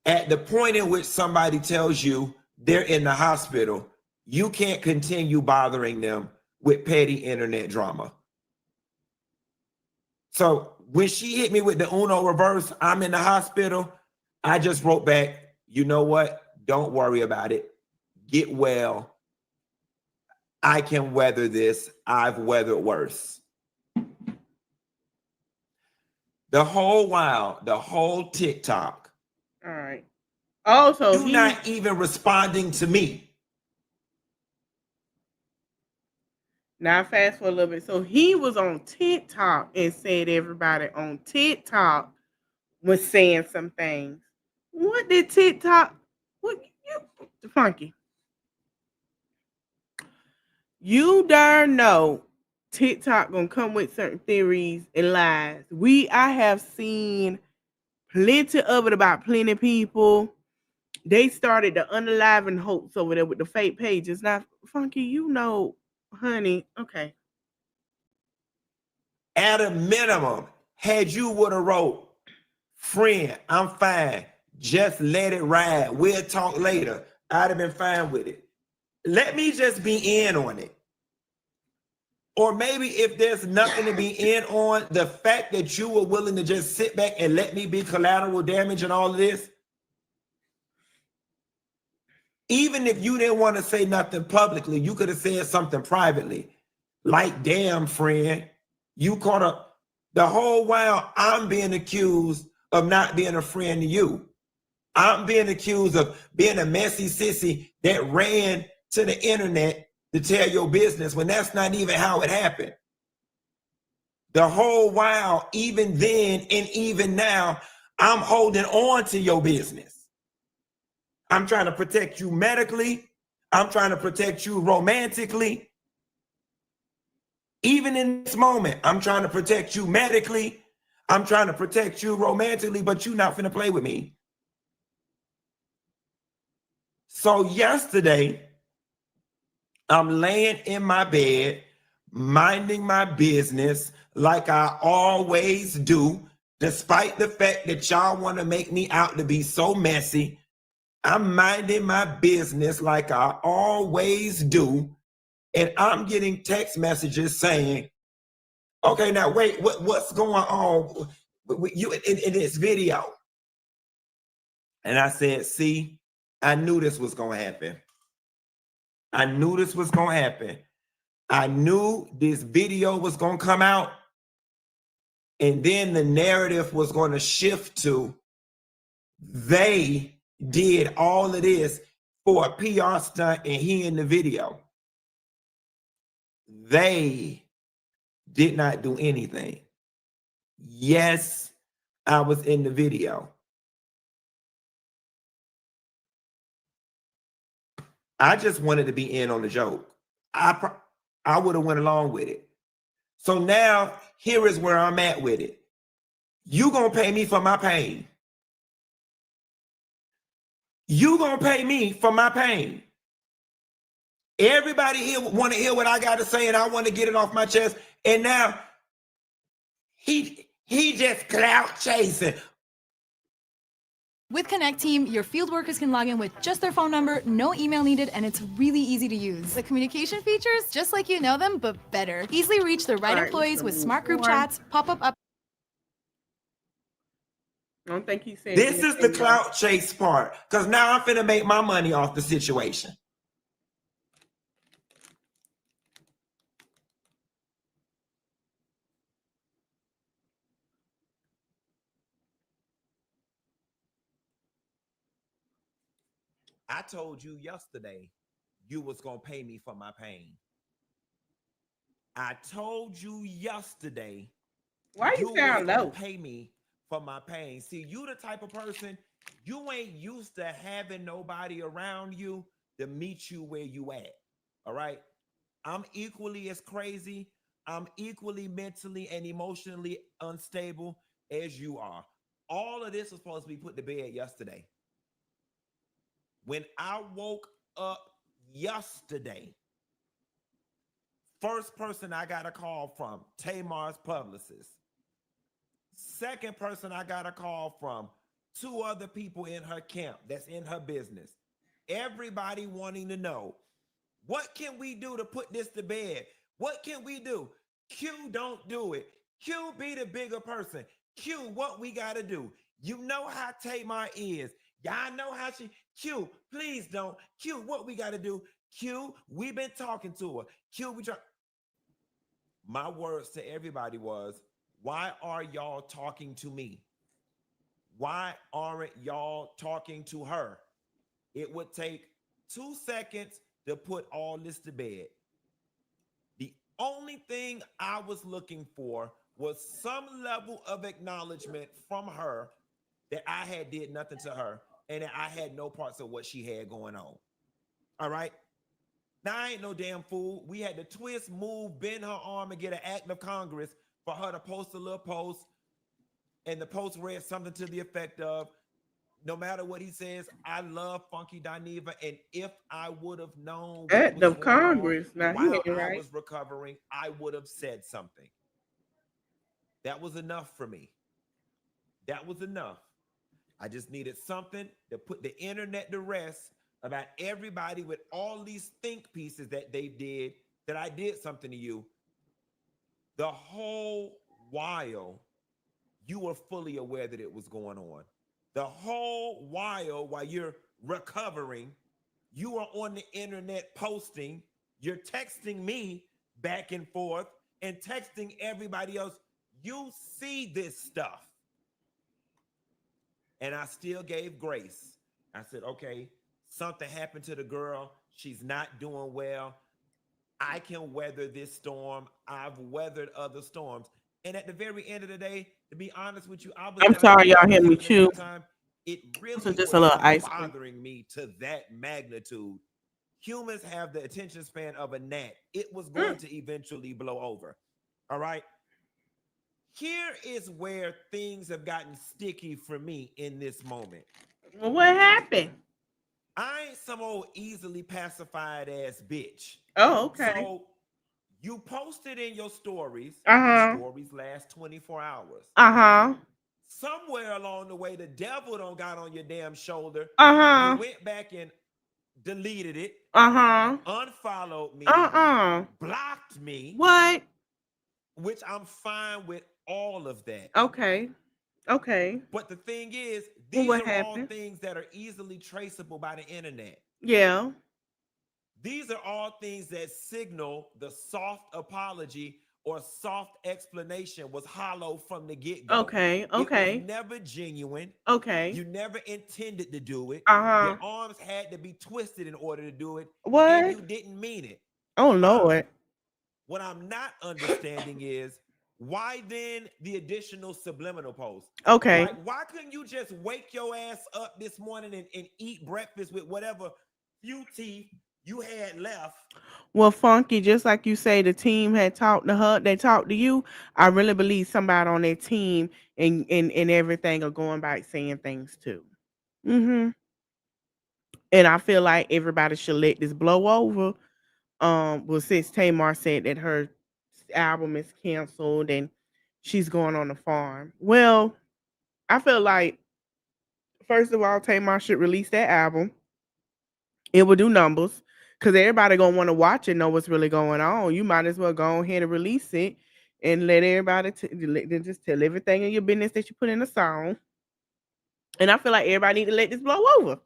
At the point in which somebody tells you they're in the hospital, you can't continue bothering them with petty internet drama. So when she hit me with the Uno reverse, I'm in the hospital, I just wrote back, you know what? Don't worry about it. Get well. I can weather this. I've weathered worse. The whole while, the whole TikTok. All right. Also, you're not even responding to me. Now fast forward a little bit. So he was on TikTok and said everybody on TikTok was saying some things. What did TikTok? What you Funky? You darn know TikTok gonna come with certain theories and lies. I have seen plenty of it about plenty of people. They started the unaliving hoax over there with the fake pages. Now, Funky, you know, honey, okay. At a minimum, had you would have wrote, friend, I'm fine. Just let it ride. We'll talk later. I'd have been fine with it. Let me just be in on it. Or maybe if there's nothing to be in on, the fact that you were willing to just sit back and let me be collateral damage and all of this, even if you didn't want to say nothing publicly, you could have said something privately. Like, damn, friend, you caught up. The whole while I'm being accused of not being a friend to you. I'm being accused of being a messy sissy that ran to the internet to tell your business when that's not even how it happened. The whole while, even then and even now, I'm holding on to your business. I'm trying to protect you medically. I'm trying to protect you romantically. Even in this moment, I'm trying to protect you medically. I'm trying to protect you romantically, but you're not finna play with me. So yesterday, I'm laying in my bed, minding my business like I always do, despite the fact that y'all want to make me out to be so messy. I'm minding my business like I always do, and I'm getting text messages saying, okay, now wait, what's going on with you in this video? And I said, see, I knew this was going to happen. I knew this was going to happen. I knew this video was going to come out, and then the narrative was going to shift to they did all of this for a PR stunt and he in the video. They did not do anything. Yes, I was in the video. I just wanted to be in on the joke. I would have went along with it. So now here is where I'm at with it. You gonna pay me for my pain. You gonna pay me for my pain. Everybody here want to hear what I got to say, and I want to get it off my chest. And now he just clout chasing. With Connect Team, your field workers can log in with just their phone number, no email needed, and it's really easy to use. The communication features, just like you know them, but better. Easily reach the right employees with smart group chats, pop-up up. I don't think he said this is the clout chase part, because now I'm finna make my money off the situation. I told you yesterday you was gonna pay me for my pain. I told you yesterday Why you sound gonna low? pay me for my pain. See, you the type of person, you ain't used to having nobody around you to meet you where you at. All right. I'm equally as crazy. I'm equally mentally and emotionally unstable as you are. All of this was supposed to be put to bed yesterday. When I woke up yesterday, first person I got a call from, Tamar's publicist. Second person I got a call from, 2 other people in her camp that's in her business. Everybody wanting to know, what can we do to put this to bed? What can we do? Q, don't do it. Q, be the bigger person. Q, what we got to do? You know how Tamar is. Y'all know how she, Q, please don't. Q, what we got to do? Q, we've been talking to her. Q, we try. My words to everybody was, why are y'all talking to me? Why aren't y'all talking to her? It would take 2 seconds to put all this to bed. The only thing I was looking for was some level of acknowledgement from her that I had did nothing to her and that I had no parts of what she had going on. All right. Now, I ain't no damn fool. We had to twist, move, bend her arm, and get an act of Congress for her to post a little post. And the post read something to the effect of, no matter what he says, I love Funky Dineva. And if I would have known what Act was of going Congress. on Now he while ain't I right. was recovering, I would have said something. That was enough for me. That was enough. I just needed something to put the internet to rest about everybody with all these think pieces that they did, that I did something to you. The whole while you were fully aware that it was going on. The whole while you're recovering, you are on the internet posting, you're texting me back and forth and texting everybody else. You see this stuff. And I still gave grace. I said, okay, something happened to the girl. She's not doing well. I can weather this storm. I've weathered other storms. And at the very end of the day, to be honest with you, I was I'm at a sorry point y'all where hear me even at chew. that time, it really Just a little wasn't ice cream. bothering me to that magnitude. Humans have the attention span of a gnat. It was going to eventually blow over. All right. Here is where things have gotten sticky for me in this moment. Well, what happened? I ain't some old easily pacified ass bitch. Oh, okay. So you posted in your stories. Uh-huh. Stories last 24 hours. Uh-huh. Somewhere along the way, the devil don't got on your damn shoulder. Uh-huh. You went back and deleted it. Uh-huh. Unfollowed me. Blocked me. What? Which I'm fine with all of that. Okay. Okay. But the thing is, these what are happened? all things that are easily traceable by the internet. Yeah. These are all things that signal the soft apology or soft explanation was hollow from the get-go. Okay. It was never genuine. Okay. You never intended to do it. Uh-huh. Your arms had to be twisted in order to do it. What? And you didn't mean it. Oh, Lord. What I'm not understanding is, why then the additional subliminal post? Okay. Like, why couldn't you just wake your ass up this morning and eat breakfast with whatever few teeth you had left? Well, Funky, just like you say, the team had talked to her, they talked to you. I really believe somebody on their team and everything are going back saying things too. Mm-hmm. And I feel like everybody should let this blow over. Well, since Tamar said that her album is canceled and she's going on the farm. Well, I feel like, first of all, Tamar should release that album. It will do numbers because everybody gonna want to watch it, know what's really going on. You might as well go ahead and release it and let everybody just tell everything in your business that you put in the song. And I feel like everybody need to let this blow over.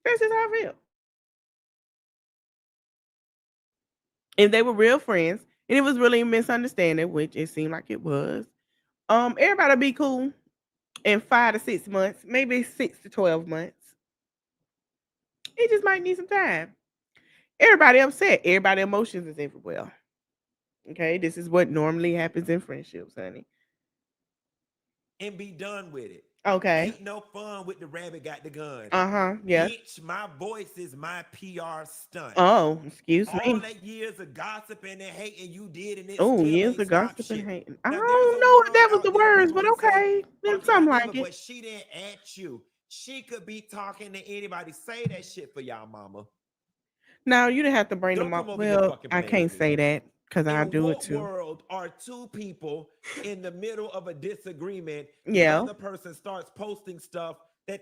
That's just how I feel. If they were real friends and it was really a misunderstanding, which it seemed like it was, everybody be cool in 5 to 6 months, maybe 6 to 12 months. It just might need some time. Everybody upset. Everybody emotions is everywhere. Okay, this is what normally happens in friendships, honey. And be done with it. Okay. Ain't no fun with the rabbit got the gun. Yeah. Bitch, my voice is my PR stunt. Oh, excuse All me. that years of gossiping and hating you did, and it Oh, still years ain't of stopped gossip and shit. hating. I Now, don't there's a know if world that was out the there, words, people but that say, okay. "Funky Something Dineva," like it. but she didn't at you. She could be talking to anybody. Say that shit for y'all, mama. Now you didn't have to bring Don't them come up. over here Well, fucking I playing with can't me. say that because I In do it what too. world are two people in the middle of a disagreement? Yeah. The other person starts posting stuff that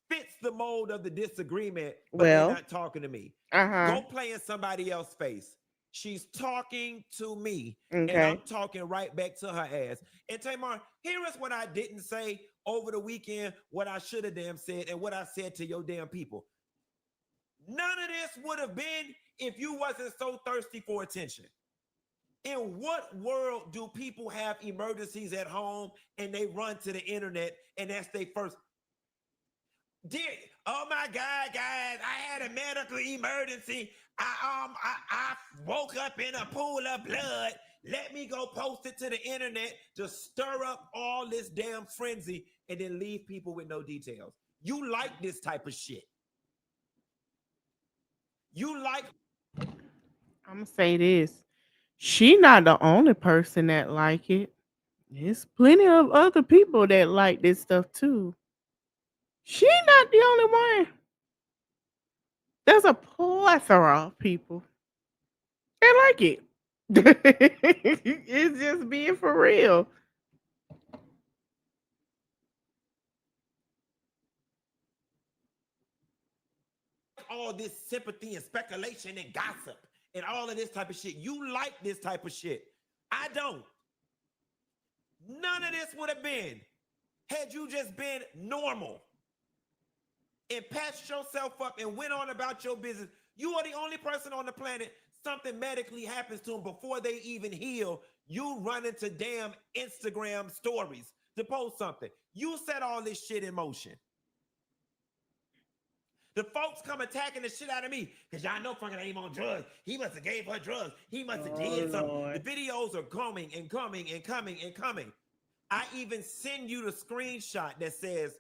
fits the mold of the disagreement, but they're not talking to me. Go play in somebody else's face. She's talking to me, and I'm talking right back to her ass. And Tamar, here is what I didn't say over the weekend, what I should have damn said, and what I said to your damn people. None of this would have been if you wasn't so thirsty for attention. In what world do people have emergencies at home and they run to the internet and that's their first? Oh my God, guys, I had a medical emergency. I woke up in a pool of blood. Let me go post it to the internet to stir up all this damn frenzy and then leave people with no details. You like this type of shit. You like. I'm gonna say this. She not the only person that like it. There's plenty of other people that like this stuff too. She not the only one. There's a plethora of people that like it. It's just being for real. All this sympathy and speculation and gossip and all of this type of shit. You like this type of shit. I don't. None of this would have been had you just been normal and patched yourself up and went on about your business. You are the only person on the planet something medically happens to them before they even heal. You run into damn Instagram stories to post something. You set all this shit in motion. The folks come attacking the shit out of me because y'all know fucking ain't on drugs. He must have gave her drugs. He must have did something. Lord. The videos are coming and coming and coming and coming. I even send you the screenshot that says,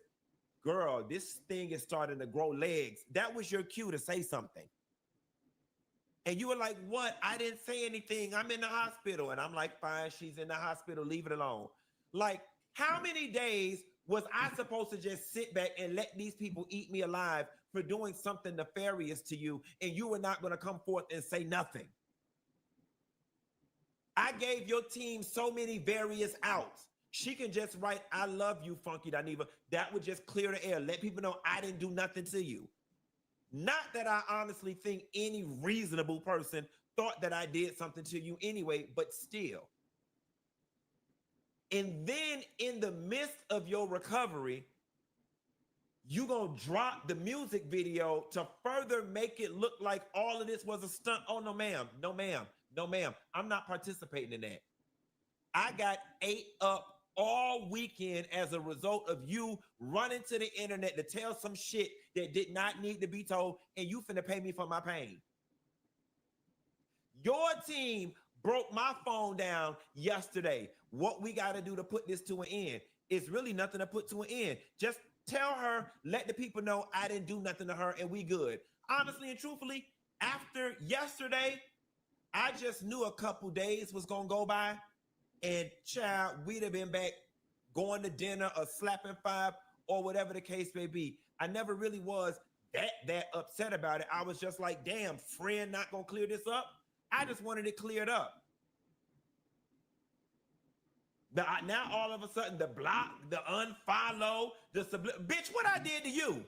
girl, this thing is starting to grow legs. That was your cue to say something. And you were like, what? I didn't say anything. I'm in the hospital. And I'm like, fine, she's in the hospital. Leave it alone. Like, how many days was I supposed to just sit back and let these people eat me alive for doing something nefarious to you, and you were not going to come forth and say nothing? I gave your team so many various outs. She can just write, I love you, Funky Dineva. That would just clear the air. Let people know I didn't do nothing to you. Not that I honestly think any reasonable person thought that I did something to you anyway, but still. And then in the midst of your recovery, you gonna drop the music video to further make it look like all of this was a stunt. Oh, no, ma'am. No, ma'am. No, ma'am. I'm not participating in that. I got ate up all weekend as a result of you running to the internet to tell some shit that did not need to be told, and you finna pay me for my pain. Your team broke my phone down yesterday. What we got to do to put this to an end? It's really nothing to put to an end. Just tell her, let the people know I didn't do nothing to her and we good. Honestly and truthfully, after yesterday, I just knew a couple days was going to go by, and child, we'd have been back going to dinner or slapping five or whatever the case may be. I never really was that upset about it. I was just like, damn, friend not going to clear this up. I just wanted it cleared up. Now all of a sudden, the block, the unfollow, the bitch, what I did to you?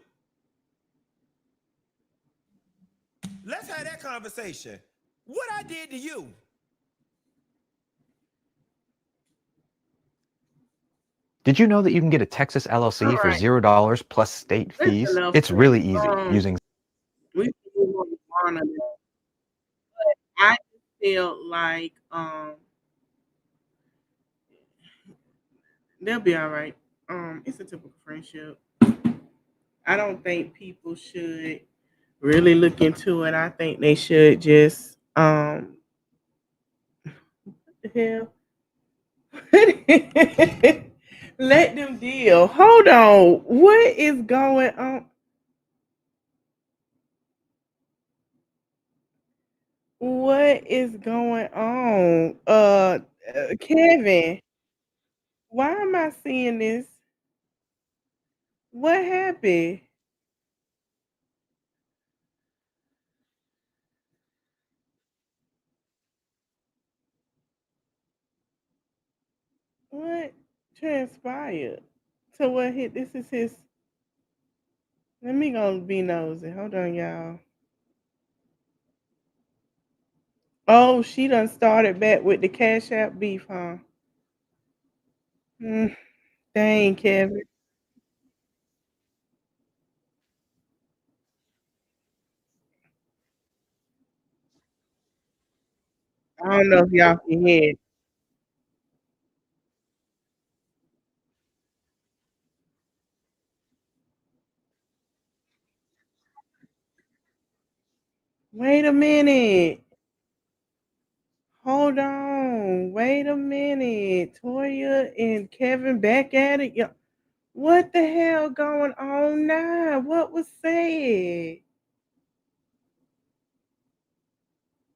Let's have that conversation. What I did to you? Did you know that you can get a Texas LLC for $0 plus state fees? It's really easy using. We can move on to Lana, but I just feel like they'll be all right. It's a typical friendship. I don't think people should really look into it. I think they should just Kev. Let them deal. Hold on. What is going on? What is going on? Kevin, why am I seeing this? What happened? What transpired? So what hit? This is his. Let me go be nosy. Hold on, y'all. Oh, she done started back with the Cash App beef, huh? Mm, dang, Kevin. I don't know if y'all can hear it. Wait a minute. Hold on. Wait a minute. Toya and Kevin back at it. What the hell going on now? What was said?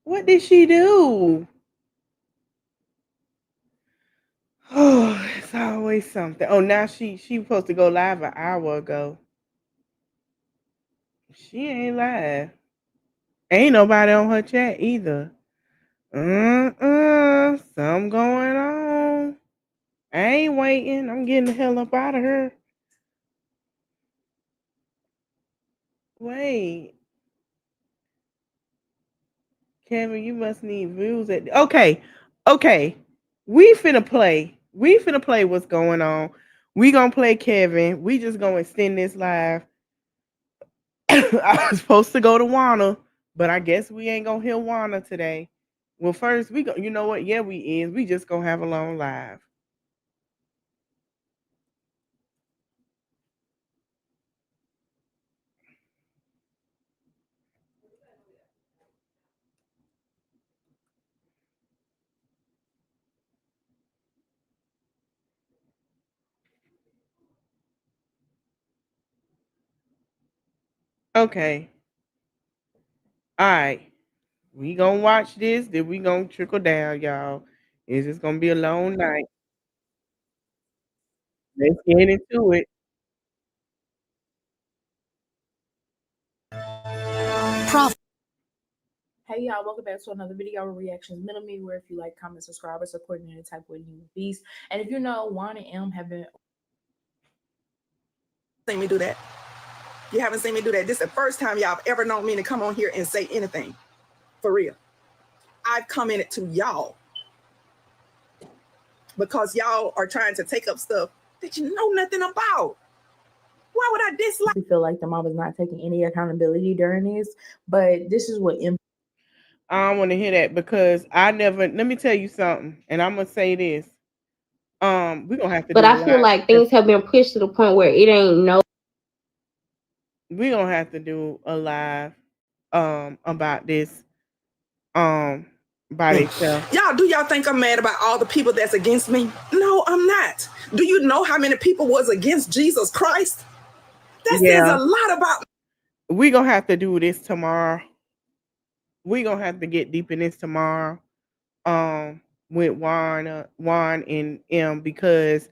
What did she do? Oh, it's always something. Oh, now she supposed to go live an hour ago. She ain't live. Ain't nobody on her chat either. Something going on. I ain't waiting. I'm getting the hell up out of here. Wait. Kevin, you must need views at okay. We finna play. We finna play what's going on. We gonna play Kevin. We just gonna extend this live. I was supposed to go to Wana, but I guess we ain't gonna hear Wana today. Well, first we go. You know what? Yeah, we is. We just gonna have a long live. Okay. All right. We gonna watch this. Then we gonna trickle down, y'all. It's just gonna be a long night. Let's get into it. Hey y'all, welcome back to another video of Reactions Middle Me, where if you like, comment, subscribe, or support any type of human beast. And if you know, Juan and M have been seen me do that. You haven't seen me do that. This is the first time y'all have ever known me to come on here and say anything. For real. I've commented to y'all because y'all are trying to take up stuff that you know nothing about. Why would I dislike? I feel like the mom is not taking any accountability during this, but this is what M. I don't want to hear that because I never. Let me tell you something, and I'm gonna say this. We're gonna have to. But I feel like things have been pushed to the point where it ain't no. We're gonna have to do a live about this by themselves. Y'all, do y'all think I'm mad about all the people that's against me? No, I'm not. Do you know how many people was against Jesus Christ? That says a lot about. We're gonna have to do this tomorrow. We're gonna have to get deep in this tomorrow. With Juan and M, because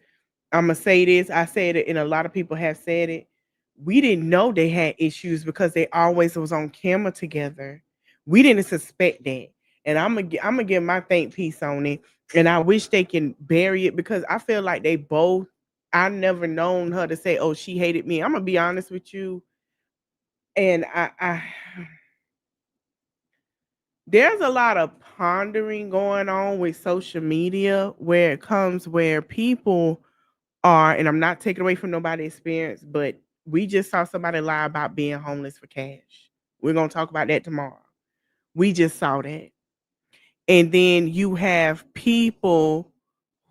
I'm gonna say this. I said it, and a lot of people have said it. We didn't know they had issues because they always was on camera together. We didn't suspect that, and I'm gonna give my think piece on it. And I wish they can bury it because I feel like they both. I never known her to say, "Oh, she hated me." I'm gonna be honest with you, and I there's a lot of pondering going on with social media where it comes where people are, and I'm not taking away from nobody's experience, but we just saw somebody lie about being homeless for cash. We're gonna talk about that tomorrow. We just saw that. And then you have people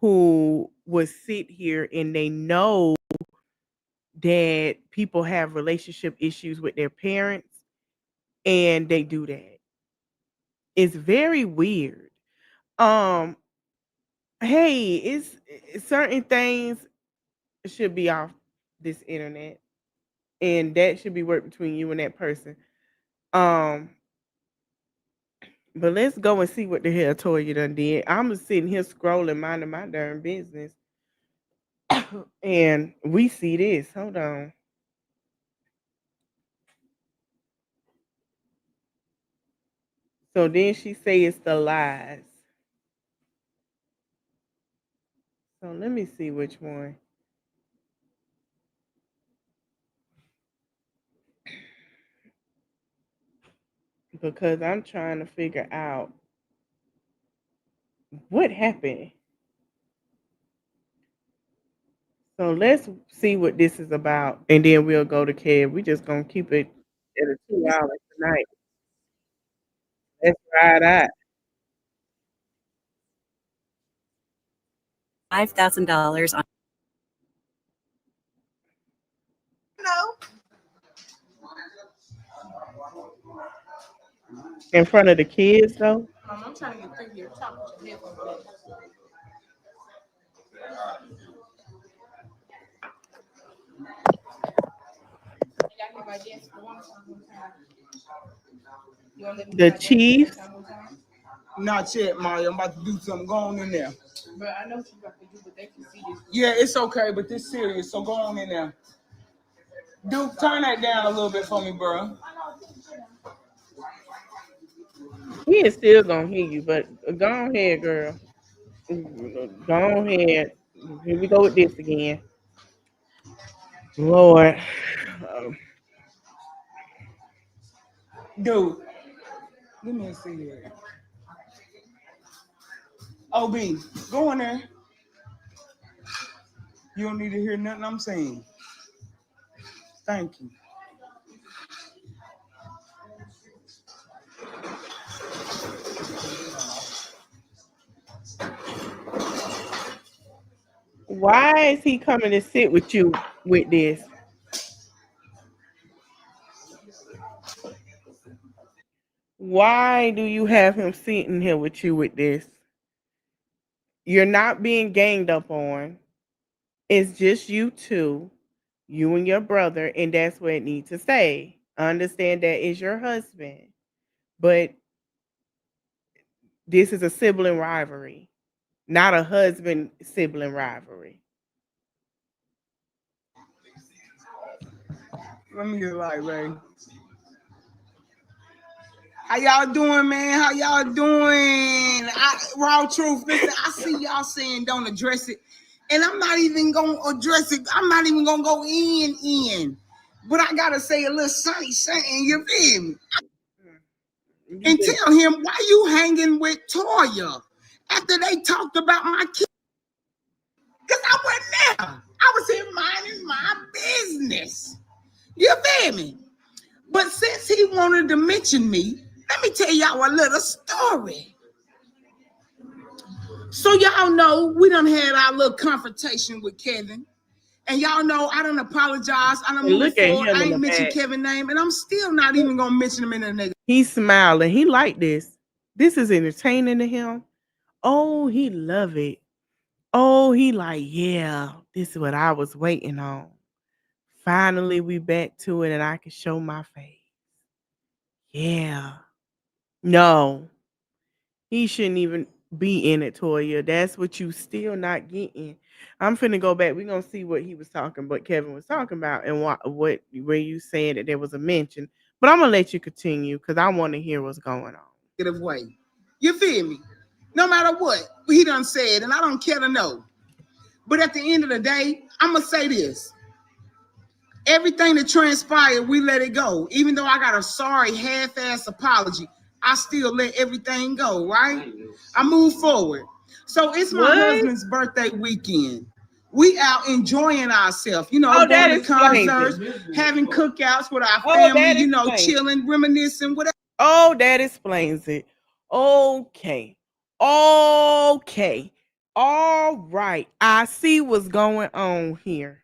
who would sit here and they know that people have relationship issues with their parents and they do that. It's very weird. Um hey, it's certain things should be off this internet, and that should be worked between you and that person. Um, but let's go and see what the hell Toya done did. I'm sitting here scrolling, minding my darn business, and we see this. Hold on. So then she say it's the lies. So let me see which one. Because I'm trying to figure out what happened. So let's see what this is about, and then we'll go to Kev. We just gonna keep it at a 2 hour tonight. Let's ride out. $5,000 on. No. In front of the kids, though. I'm trying to get through here. Talk with your headphones. The Chiefs. Not yet, Mario. I'm about to do something. Go on in there. But I know what you got to do, but they can see this. Yeah, it's okay, but this serious, so go on in there. Duke, turn that down a little bit for me, bro. He is still gonna hear you, but go ahead, girl. Go ahead. Here we go with this again. Lord. Dude, let me see here. OB, go in there. You don't need to hear nothing I'm saying. Thank you. Why is he coming to sit with you with this? Why do you have him sitting here with you with this? You're not being ganged up on. It's just you two, you and your brother, and that's where it needs to stay. Understand that is your husband, but this is a sibling rivalry, not a husband sibling rivalry. Let me get light, Ray. How y'all doing, man? How y'all doing? Raw truth. Listen, I see y'all saying don't address it, and I'm not even gonna address it. I'm not even gonna go in. But I gotta say a little something. You feel me? And tell him why you hanging with Toya after they talked about my kid. Because I wasn't there. I was here minding my business. You feel me? But since he wanted to mention me, let me tell y'all a little story. So y'all know we done had our little confrontation with Kevin. And y'all know I done apologized. I done moved forward. I ain't mentioned Kevin's name. And I'm still not even going to mention him in the nigga. He's smiling. He like this. This is entertaining to him. Oh, he love it. Oh, he like, yeah, this is what I was waiting on. Finally, we back to it and I can show my face. Yeah. No. He shouldn't even be in it, Toya. That's what you still not getting. I'm finna go back. We're gonna see what he was talking, what Kevin was talking about, and what where you saying that there was a mention. But I'm gonna let you continue because I want to hear what's going on. Negative way. You feel me? No matter what he done said, and I don't care to know. But at the end of the day, I'm gonna say this. Everything that transpired, we let it go. Even though I got a sorry half-ass apology, I still let everything go, right? I move forward. So it's my husband's birthday weekend. We out enjoying ourselves, going to concerts, having cookouts with our family, chilling, reminiscing, whatever. Oh, that explains it. Okay. All right. I see what's going on here.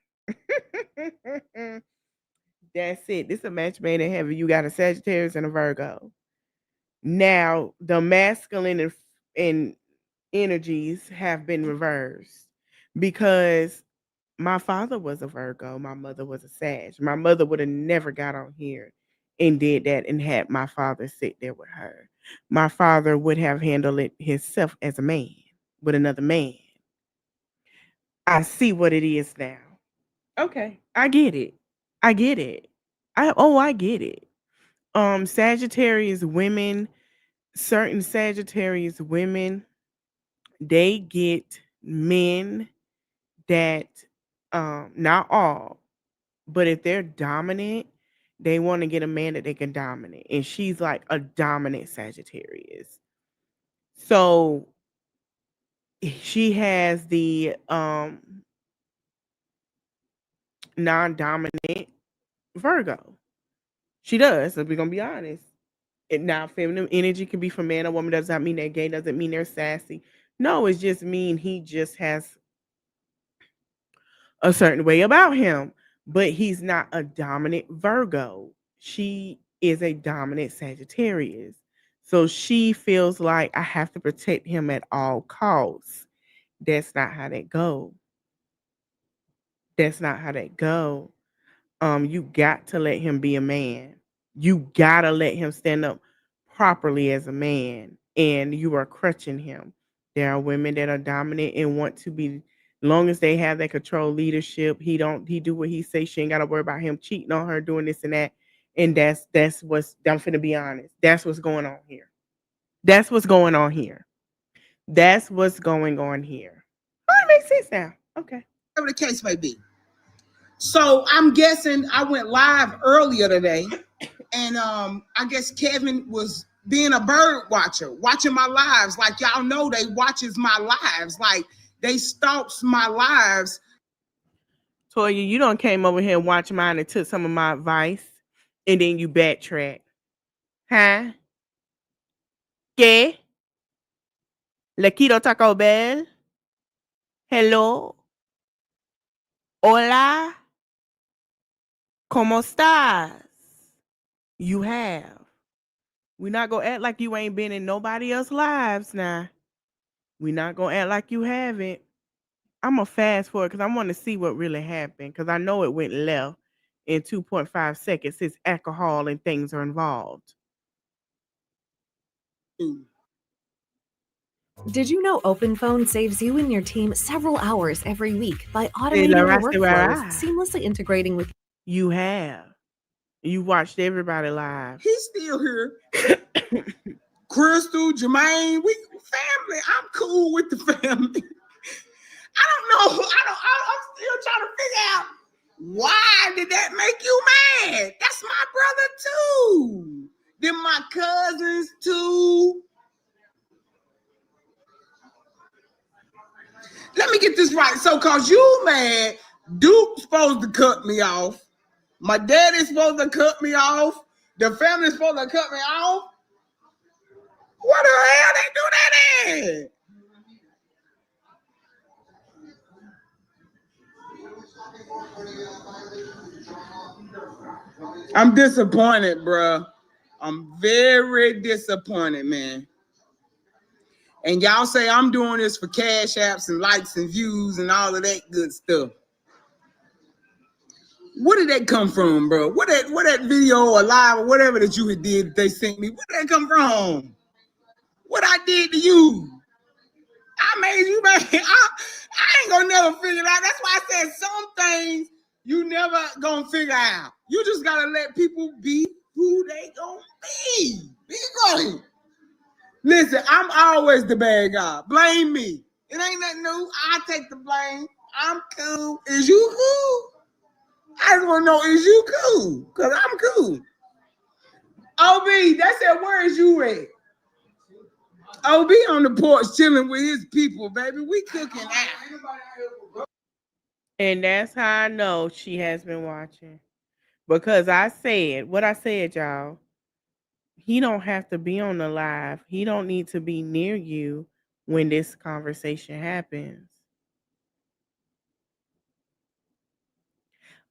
That's it. This is a match made in heaven. You got a Sagittarius and a Virgo. Now, the masculine and energies have been reversed because my father was a Virgo, my mother was a Sag. My mother would have never got on here and did that and had my father sit there with her. My father would have handled it himself as a man with another man. I see what it is now. Okay, I get it. I get it. I get it. Sagittarius women, certain Sagittarius women, they get men that not all, but if they're dominant, they want to get a man that they can dominate. And she's like a dominant Sagittarius. So she has the non-dominant Virgo. She does, so we're gonna be honest. And now feminine energy can be from man or woman, does not mean they're gay, doesn't mean they're sassy. No, it just mean he just has a certain way about him, but he's not a dominant Virgo. She is a dominant Sagittarius. So she feels like I have to protect him at all costs. That's not how that go. That's not how that go. You got to let him be a man. You gotta let him stand up properly as a man, and you are crutching him. There are women that are dominant and want to be, long as they have that control leadership. He do what he say. She ain't gotta worry about him cheating on her, doing this and that. And that's what's, I'm finna be honest. That's what's going on here. That's what's going on here. That's what's going on here. Oh, it makes sense now. Okay. Whatever the case may be. So I'm guessing I went live earlier today, and I guess Kevin was being a bird watcher, watching my lives. Like y'all know, they watches my lives. Like they stalks my lives. Toya, you done came over here and watched mine and took some of my advice, and then you backtrack. Huh? ¿Qué? Le quiero Taco Bell? Hello? Hola? ¿Cómo estás? You have. We're not going to act like you ain't been in nobody else's lives now. We're not going to act like you haven't. I'm going to fast forward because I want to see what really happened, because I know it went left in 2.5 seconds since alcohol and things are involved. Did you know OpenPhone saves you and your team several hours every week by automating your workflows, seamlessly integrating with... You have. You watched everybody live. He's still here. Crystal, Jermaine, we family. I'm cool with the family. I don't know. I'm still trying to figure out, why did that make you mad? That's my brother too. Then my cousins too. Let me get this right. So, cause you mad, Duke's supposed to cut me off. My daddy's supposed to cut me off. The family's supposed to cut me off. What the hell they do that in? I'm disappointed, bro. I'm very disappointed, man. And y'all say I'm doing this for cash apps and likes and views and all of that good stuff. Where did that come from, bro? What that video or live or whatever that you did they sent me, where did that come from? What I did to you? I made you, man. I ain't gonna never figure it out. That's why I said some things you never gonna figure out. You just gotta let people be who they gonna be. Be great. Listen, I'm always the bad guy. Blame me. It ain't nothing new. I take the blame. I'm cool. Is you cool? I just want to know, is you cool? Because I'm cool. OB, that's it. Where is you at? OB on the porch chilling with his people, baby. We cooking out. And that's how I know she has been watching. Because I said what I said, y'all. He don't have to be on the live. He don't need to be near you when this conversation happens.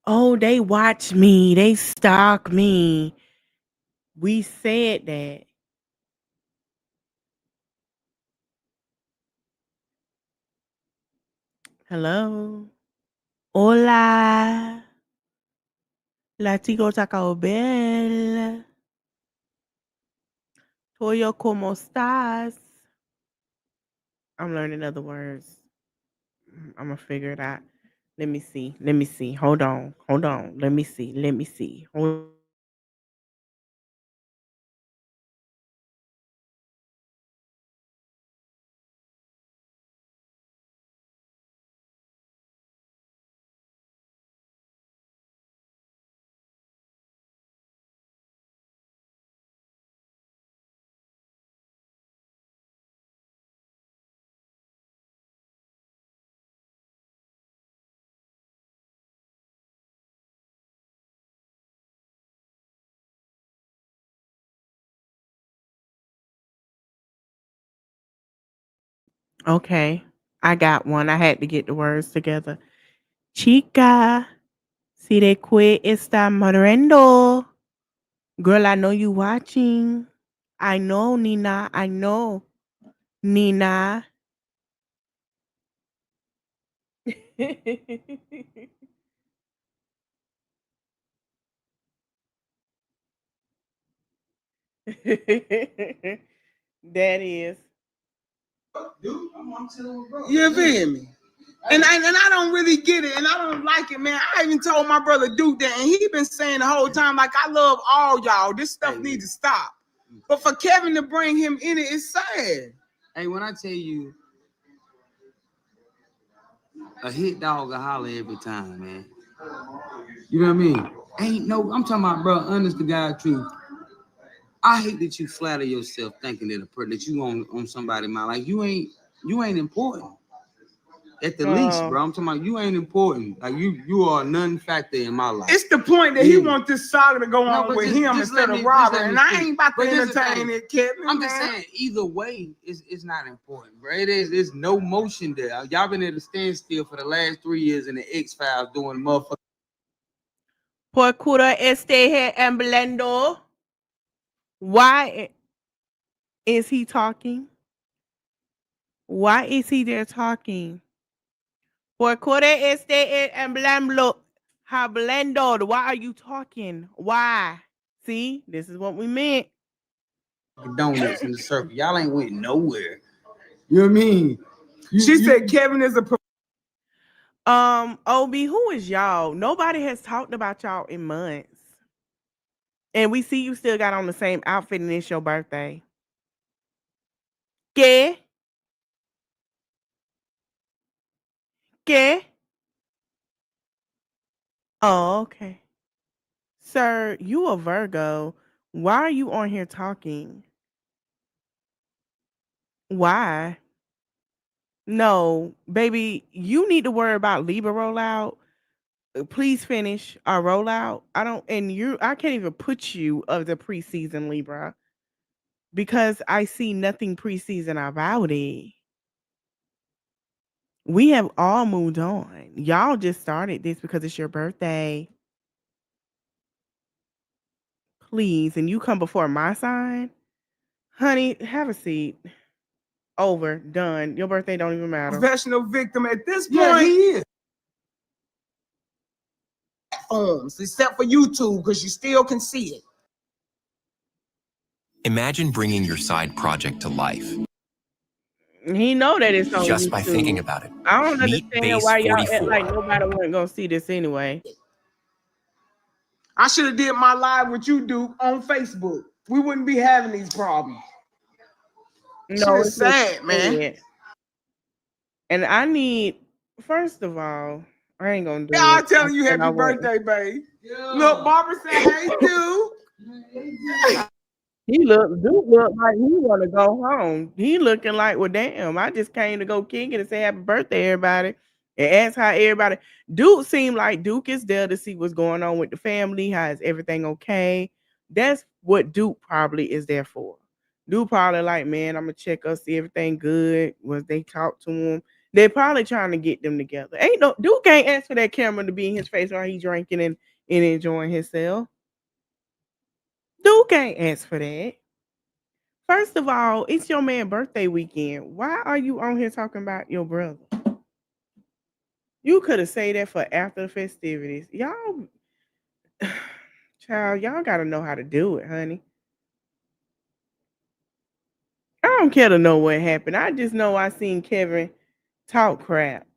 Oh, they watch me. They stalk me. We said that. Hello. Hola. Latigo Taco Bell. Toyo, ¿cómo estás? I'm learning other words. I'm gonna figure it out. Let me see. Let me see. Hold on. Hold on. Let me see. Let me see. Hold. Okay. I got one. I had to get the words together. Chica, si de que está muriendo. Girl, I know you watching. I know, Nina. I know. Nina. That is. You feel me? And I don't really get it, and I don't like it, man. I even told my brother Duke that, and he been saying the whole time, like, I love all y'all. This stuff needs to stop. But for Kevin to bring him in it, it's sad. Hey, when I tell you, a hit dog will holler every time, man. You know what I mean? Ain't no, I'm talking about, bro, honest to God truth. I hate that you flatter yourself thinking that you on somebody's mind. Like you ain't important. At the least, bro. I'm talking about you ain't important. Like you are a non-factor in my life. It's the point that he wants this saga to go on with him instead of Robert, and I ain't about to entertain it, Kevin. I'm just saying, either way, it's not important, bro. There's no motion there. Y'all been at a standstill for the last 3 years in the X-Files doing motherfucker. Por cura este here and blendo. Why is he talking? Why is he there talking? Por cura este here and blendo. Hablando. Why are you talking? Why? See, this is what we meant. Donuts in the circle. Y'all ain't went nowhere. You know what I mean? She said Kevin is a OB, who is y'all? Nobody has talked about y'all in months. And we see you still got on the same outfit and it's your birthday. ¿Qué? ¿Qué? Oh, okay. Sir, you a Virgo. Why are you on here talking? Why? No, baby, you need to worry about Libra rollout. Please finish our rollout. I can't even put you of the preseason Libra because I see nothing preseason about it. We have all moved on. Y'all just started this because it's your birthday. Please, and you come before my sign? Honey, have a seat. Over, done. Your birthday don't even matter. professional victim at this point. Yeah, he is. Platforms, except for YouTube, because you still can see it. Imagine bringing your side project to life. He know that it's on Just YouTube. by thinking about it. I don't Meet understand Base why y'all act 44. like nobody wasn't gonna see this anyway. I should have did my live with you, Duke, on Facebook. We wouldn't be having these problems. No, Shit is sad, man. And I need, first of all, I ain't gonna do Yeah, I'm it. telling you, And I happy won't. birthday, babe. Look, Barbara said, hey, Duke. Dude look like he want to go home. He looking like, well, damn, I just came to go kick it and say happy birthday, everybody. And ask how everybody. Duke seemed like Duke is there to see what's going on with the family. How is everything okay? That's what Duke probably is there for. Duke probably like, man, I'm gonna check us, see everything good. Was they talk to him? They're probably trying to get them together. Duke can't ask for that camera to be in his face while he's drinking and enjoying himself. Duke can't ask for that. First of all, it's your man's birthday weekend. Why are you on here talking about your brother? You could have said that for after the festivities. Y'all, child, y'all got to know how to do it, honey. I don't care to know what happened. I just know I seen Kevin talk crap.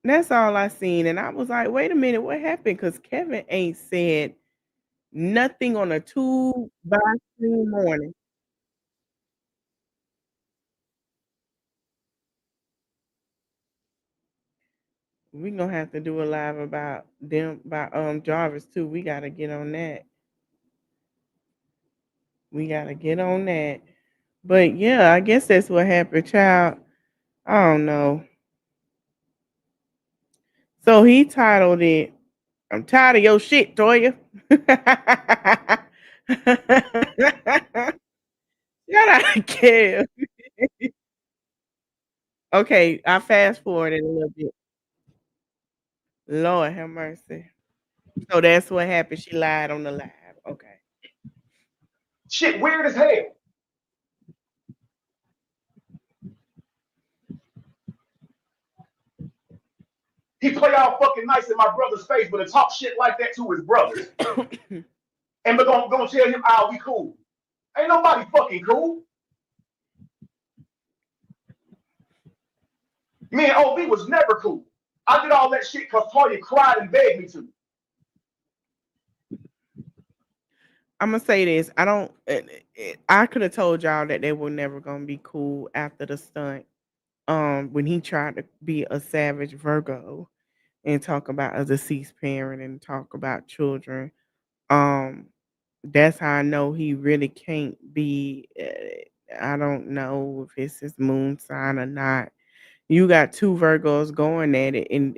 That's all I seen. And I was like, wait a minute, what happened? Because Kevin ain't said nothing on a 2 by 3 morning. We gonna have to do a live about them by Jarvis too. We gotta get on that. We gotta get on that. But yeah, I guess that's what happened, child. I don't know. So he titled it, I'm tired of your shit, Toya. Shut up, Kev. Okay, I fast forwarded a little bit. Lord have mercy. So that's what happened. She lied on the live. Okay. Shit weird as hell. He play all fucking nice in my brother's face, but to talk shit like that to his brothers. And we're gonna tell him, we cool. Ain't nobody fucking cool. Me and OB was never cool. I did all that shit because Toya cried and begged me to. I'm gonna say this. I could have told y'all that they were never gonna be cool after the stunt. When he tried to be a savage Virgo and talk about a deceased parent and talk about children. Um, that's how I know he really can't be. I don't know if it's his moon sign or not. You got 2 Virgos going at it, and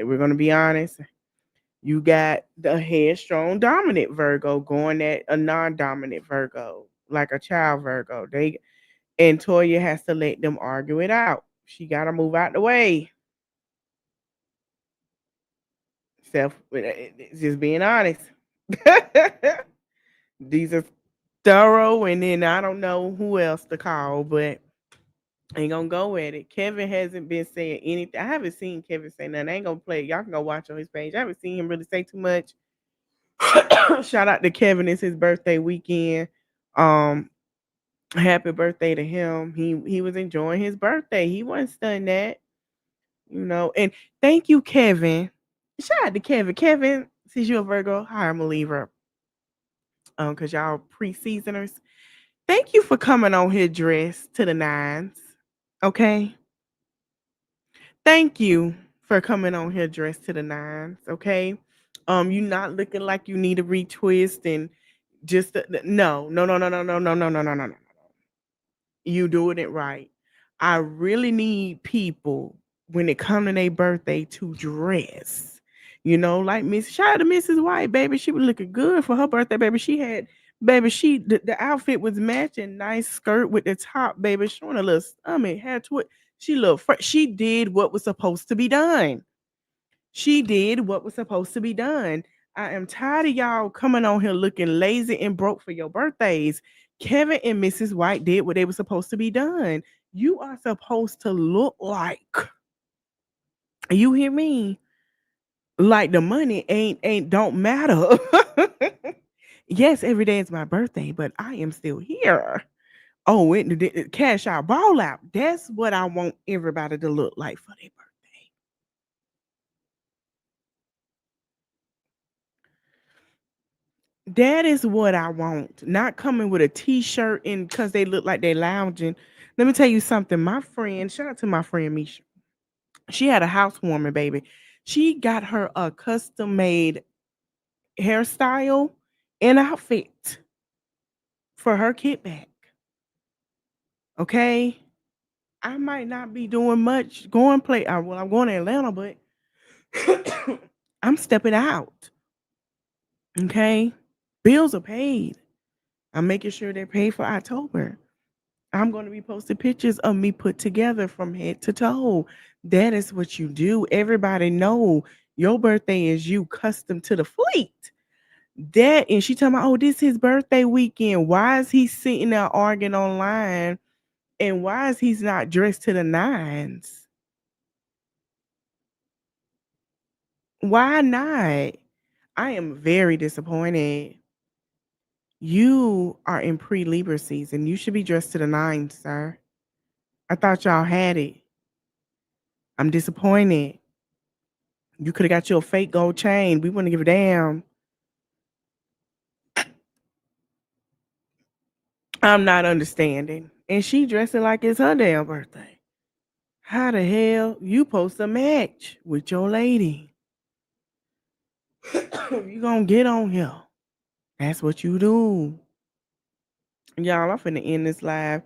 we're gonna be honest. You got the headstrong dominant Virgo going at a non-dominant Virgo, like a child Virgo. And Toya has to let them argue it out. She got to move out the way. Just being honest. These are thorough, and then I don't know who else to call, but ain't gonna go at it. Kevin hasn't been saying anything. I haven't seen Kevin say nothing. I ain't gonna play it. Y'all can go watch on his page. I haven't seen him really say too much. Shout out to Kevin. It's his birthday weekend. Happy birthday to him. He was enjoying his birthday. He wasn't stunned that, And thank you, Kevin. Shout out to Kevin. Kevin, since you're a Virgo, I'm a Libra. Because y'all pre-seasoners. Thank you for coming on here dressed to the nines. Okay. Thank you for coming on here dressed to the nines. Okay. You not looking like you need a retwist and just no. You doing it right. I really need people when it come to their birthday to dress. Like shout out to Mrs. White, baby. She was looking good for her birthday, baby. The outfit was matching, nice skirt with the top, baby, showing a little stomach, had to it. She looked she did what was supposed to be done. She did what was supposed to be done. I am tired of y'all coming on here looking lazy and broke for your birthdays. Kevin and Mrs. White did what they were supposed to be done. You are supposed to look like, you hear me? Like the money don't matter. Yes, every day is my birthday, but I am still here. Oh, cash out, ball out. That's what I want everybody to look like for their birthday. That is what I want. Not coming with a t-shirt and because they look like they're lounging. Let me tell you something. My friend, shout out to my friend Misha. She had a housewarming, baby. She got her a custom-made hairstyle and outfit for her kickback. Okay? I might not be doing much I'm going to Atlanta, but I'm stepping out. Okay? Bills are paid. I'm making sure they're paid for October. I'm going to be posting pictures of me put together from head to toe. That is what you do. Everybody know your birthday is you custom to the fleet. And she talking about, this is his birthday weekend. Why is he sitting there arguing online? And why is he not dressed to the nines? Why not? I am very disappointed. You are in pre-Libra season. You should be dressed to the nines, sir. I thought y'all had it. I'm disappointed. You could have got you a fake gold chain. We wouldn't give a damn. I'm not understanding. And she dressing like it's her damn birthday. How the hell you supposed to match with your lady? You gonna get on here. That's what you do. Y'all, I'm finna end this live.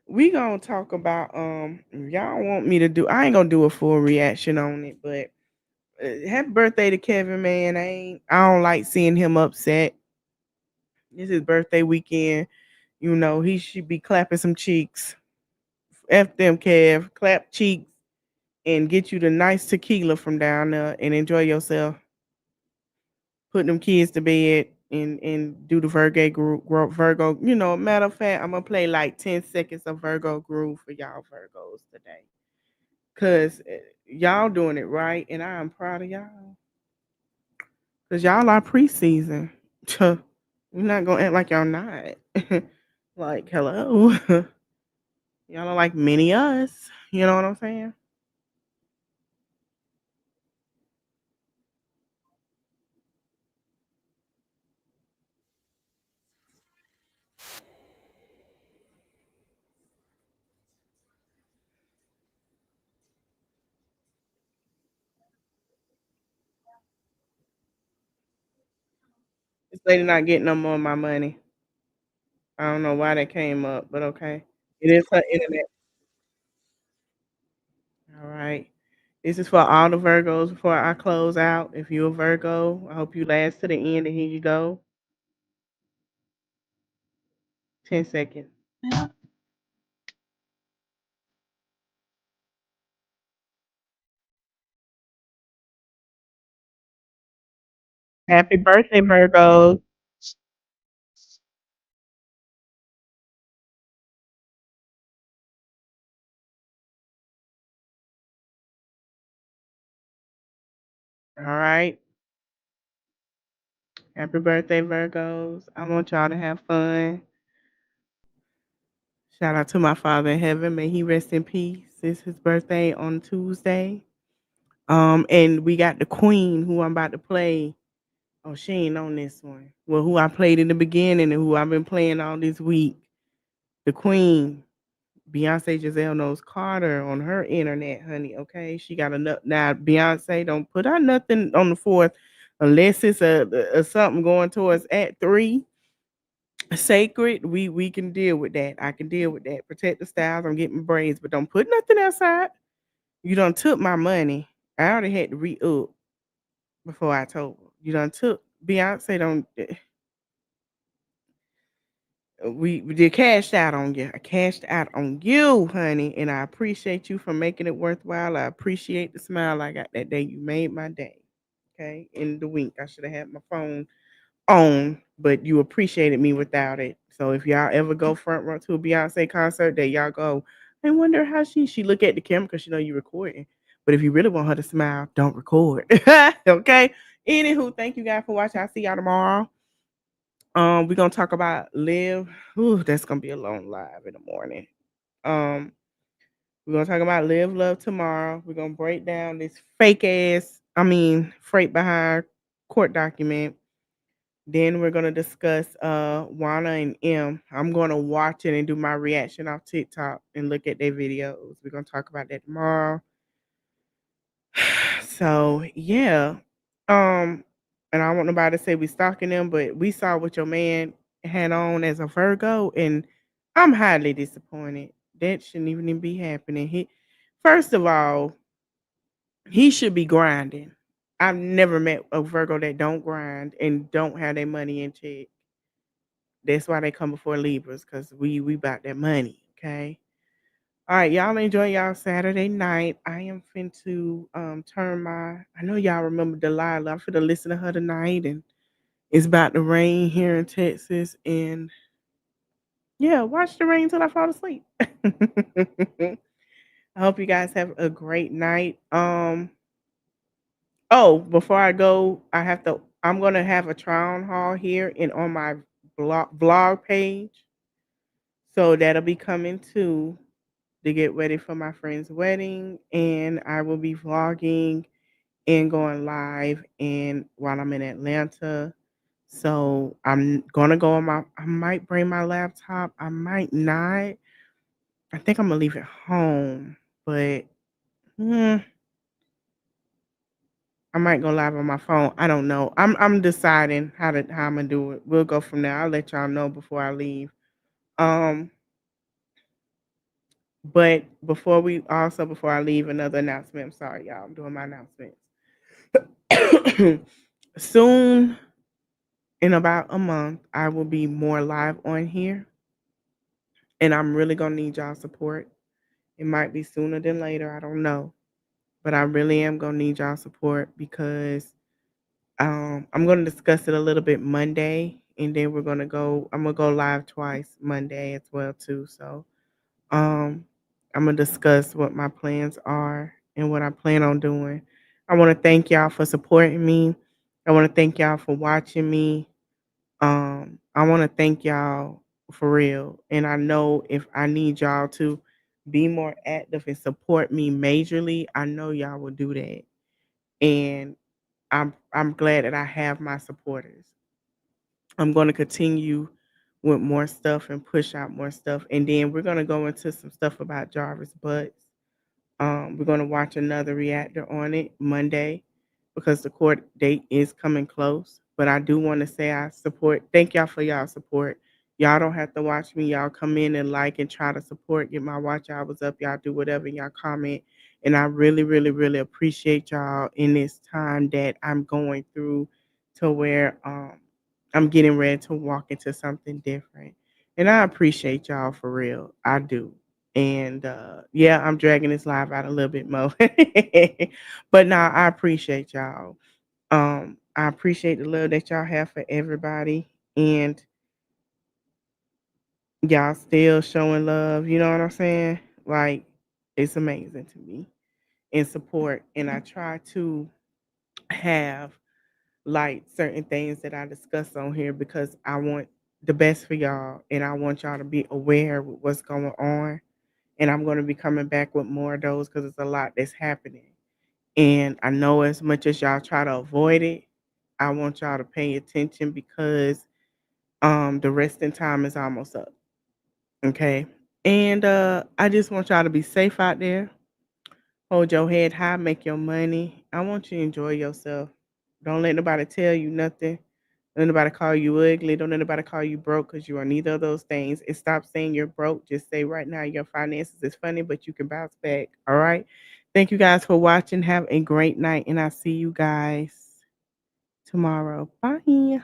We gonna talk about y'all want me to do, I ain't gonna do a full reaction on it, but happy birthday to Kevin, man. I don't like seeing him upset. This is birthday weekend. You know, he should be clapping some cheeks. F them, Kev. Clap cheeks and get you the nice tequila from down there and enjoy yourself. Put them kids to bed and do the Virgo group. Virgo, matter of fact, I'm gonna play like 10 seconds of Virgo groove for y'all Virgos today. Cause y'all doing it right, and I am proud of y'all. Cause y'all are preseason. We're not gonna act like y'all not. Like, hello. Y'all are like mini us. You know what I'm saying? This lady not getting no more of my money. I don't know why that came up, but okay. It is her internet. All right. This is for all the Virgos before I close out. If you're a Virgo, I hope you last to the end, and here you go. 10 seconds. Happy birthday, Virgos. All right. Happy birthday, Virgos. I want y'all to have fun. Shout out to my father in heaven. May he rest in peace. It's his birthday on Tuesday. And we got the queen who I'm about to play. Oh, she ain't on this one. Well, who I played in the beginning and who I've been playing all this week. The queen, Beyonce Giselle Knows Carter on her internet, honey. Okay, she got enough. Now, Beyonce don't put out nothing on the fourth unless it's a something going towards at 3. Sacred, we can deal with that. I can deal with that. Protect the styles. I'm getting braids, but don't put nothing outside. You done took my money. I already had to re up before I told her. You done took Beyonce. Don't we did cashed out on you. I cashed out on you, honey, and I appreciate you for making it worthwhile. I appreciate the smile I got that day. You made my day. Okay, in the wink, I should have had my phone on, but you appreciated me without it. So if y'all ever go front row to a Beyonce concert, there y'all go. I wonder how she look at the camera because she know you recording. But if you really want her to smile, don't record. Okay. Anywho, thank you guys for watching. I'll see y'all tomorrow. We're gonna talk about live. Ooh, that's gonna be a long live in the morning. Um, we're gonna talk about live love tomorrow. We're gonna break down this freight behind court document. Then we're gonna discuss Wana and M. I'm gonna watch it and do my reaction off TikTok and look at their videos. We're gonna talk about that tomorrow. So yeah. Um, and I don't want nobody to say we stalking them, but we saw what your man had on as a Virgo, and I'm highly disappointed. That shouldn't even be happening. First of all, he should be grinding. I've never met a Virgo that don't grind and don't have their money in check. That's why they come before Libras, because we about that money. Okay. All right, y'all enjoy y'all Saturday night. I am to turn I know y'all remember Delilah. I'm finna listen to her tonight, and it's about to rain here in Texas. And yeah, watch the rain till I fall asleep. I hope you guys have a great night. Oh, before I go, I'm gonna have a town hall here and on my vlog page. So that'll be coming too to get ready for my friend's wedding. And I will be vlogging and going live and while I'm in Atlanta. So I'm gonna go I might bring my laptop. I might not. I think I'm gonna leave it home, but I might go live on my phone. I don't know. I'm deciding how I'm gonna do it. We'll go from there. I'll let y'all know before I leave. But before I leave, another announcement. I'm sorry, y'all. I'm doing my announcements. Soon, in about a month, I will be more live on here. And I'm really gonna need y'all support. It might be sooner than later. I don't know. But I really am gonna need y'all support because I'm gonna discuss it a little bit Monday, and then I'm gonna go live twice Monday as well too. So I'm gonna discuss what my plans are and what I plan on doing. I want to thank y'all for supporting me. I want to thank y'all for watching me. I want to thank y'all for real. And I know if I need y'all to be more active and support me majorly, I know y'all will do that. And I'm glad that I have my supporters. I'm going to continue with more stuff and push out more stuff. And then we're going to go into some stuff about Jarvis Butts. We're going to watch another reactor on it Monday because the court date is coming close. But I do want to say thank y'all for y'all support. Y'all don't have to watch me. Y'all come in and like and try to support, get my watch hours up. Y'all do whatever, y'all comment. And I really, really, really appreciate y'all in this time that I'm going through to where I'm getting ready to walk into something different. And I appreciate y'all for real. I do. And yeah, I'm dragging this live out a little bit more. But now I appreciate y'all. I appreciate the love that y'all have for everybody. And y'all still showing love. You know what I'm saying? Like, it's amazing to me. And support. And I try to have like certain things that I discuss on here because I want the best for y'all and I want y'all to be aware of what's going on. And I'm going to be coming back with more of those because it's a lot that's happening. And I know as much as y'all try to avoid it, I want y'all to pay attention because the resting time is almost up. Okay. And I just want y'all to be safe out there. Hold your head high, make your money. I want you to enjoy yourself. Don't let nobody tell you nothing. Don't let nobody call you ugly. Don't let nobody call you broke because you are neither of those things. And stop saying you're broke. Just say right now your finances is funny, but you can bounce back. All right. Thank you guys for watching. Have a great night. And I'll see you guys tomorrow. Bye.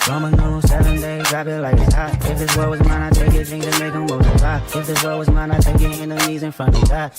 Roman on 7 days, drop it like it's hot. If this world was mine, I take it, things and make them multiply. If this world was mine, I take your enemies in front of God.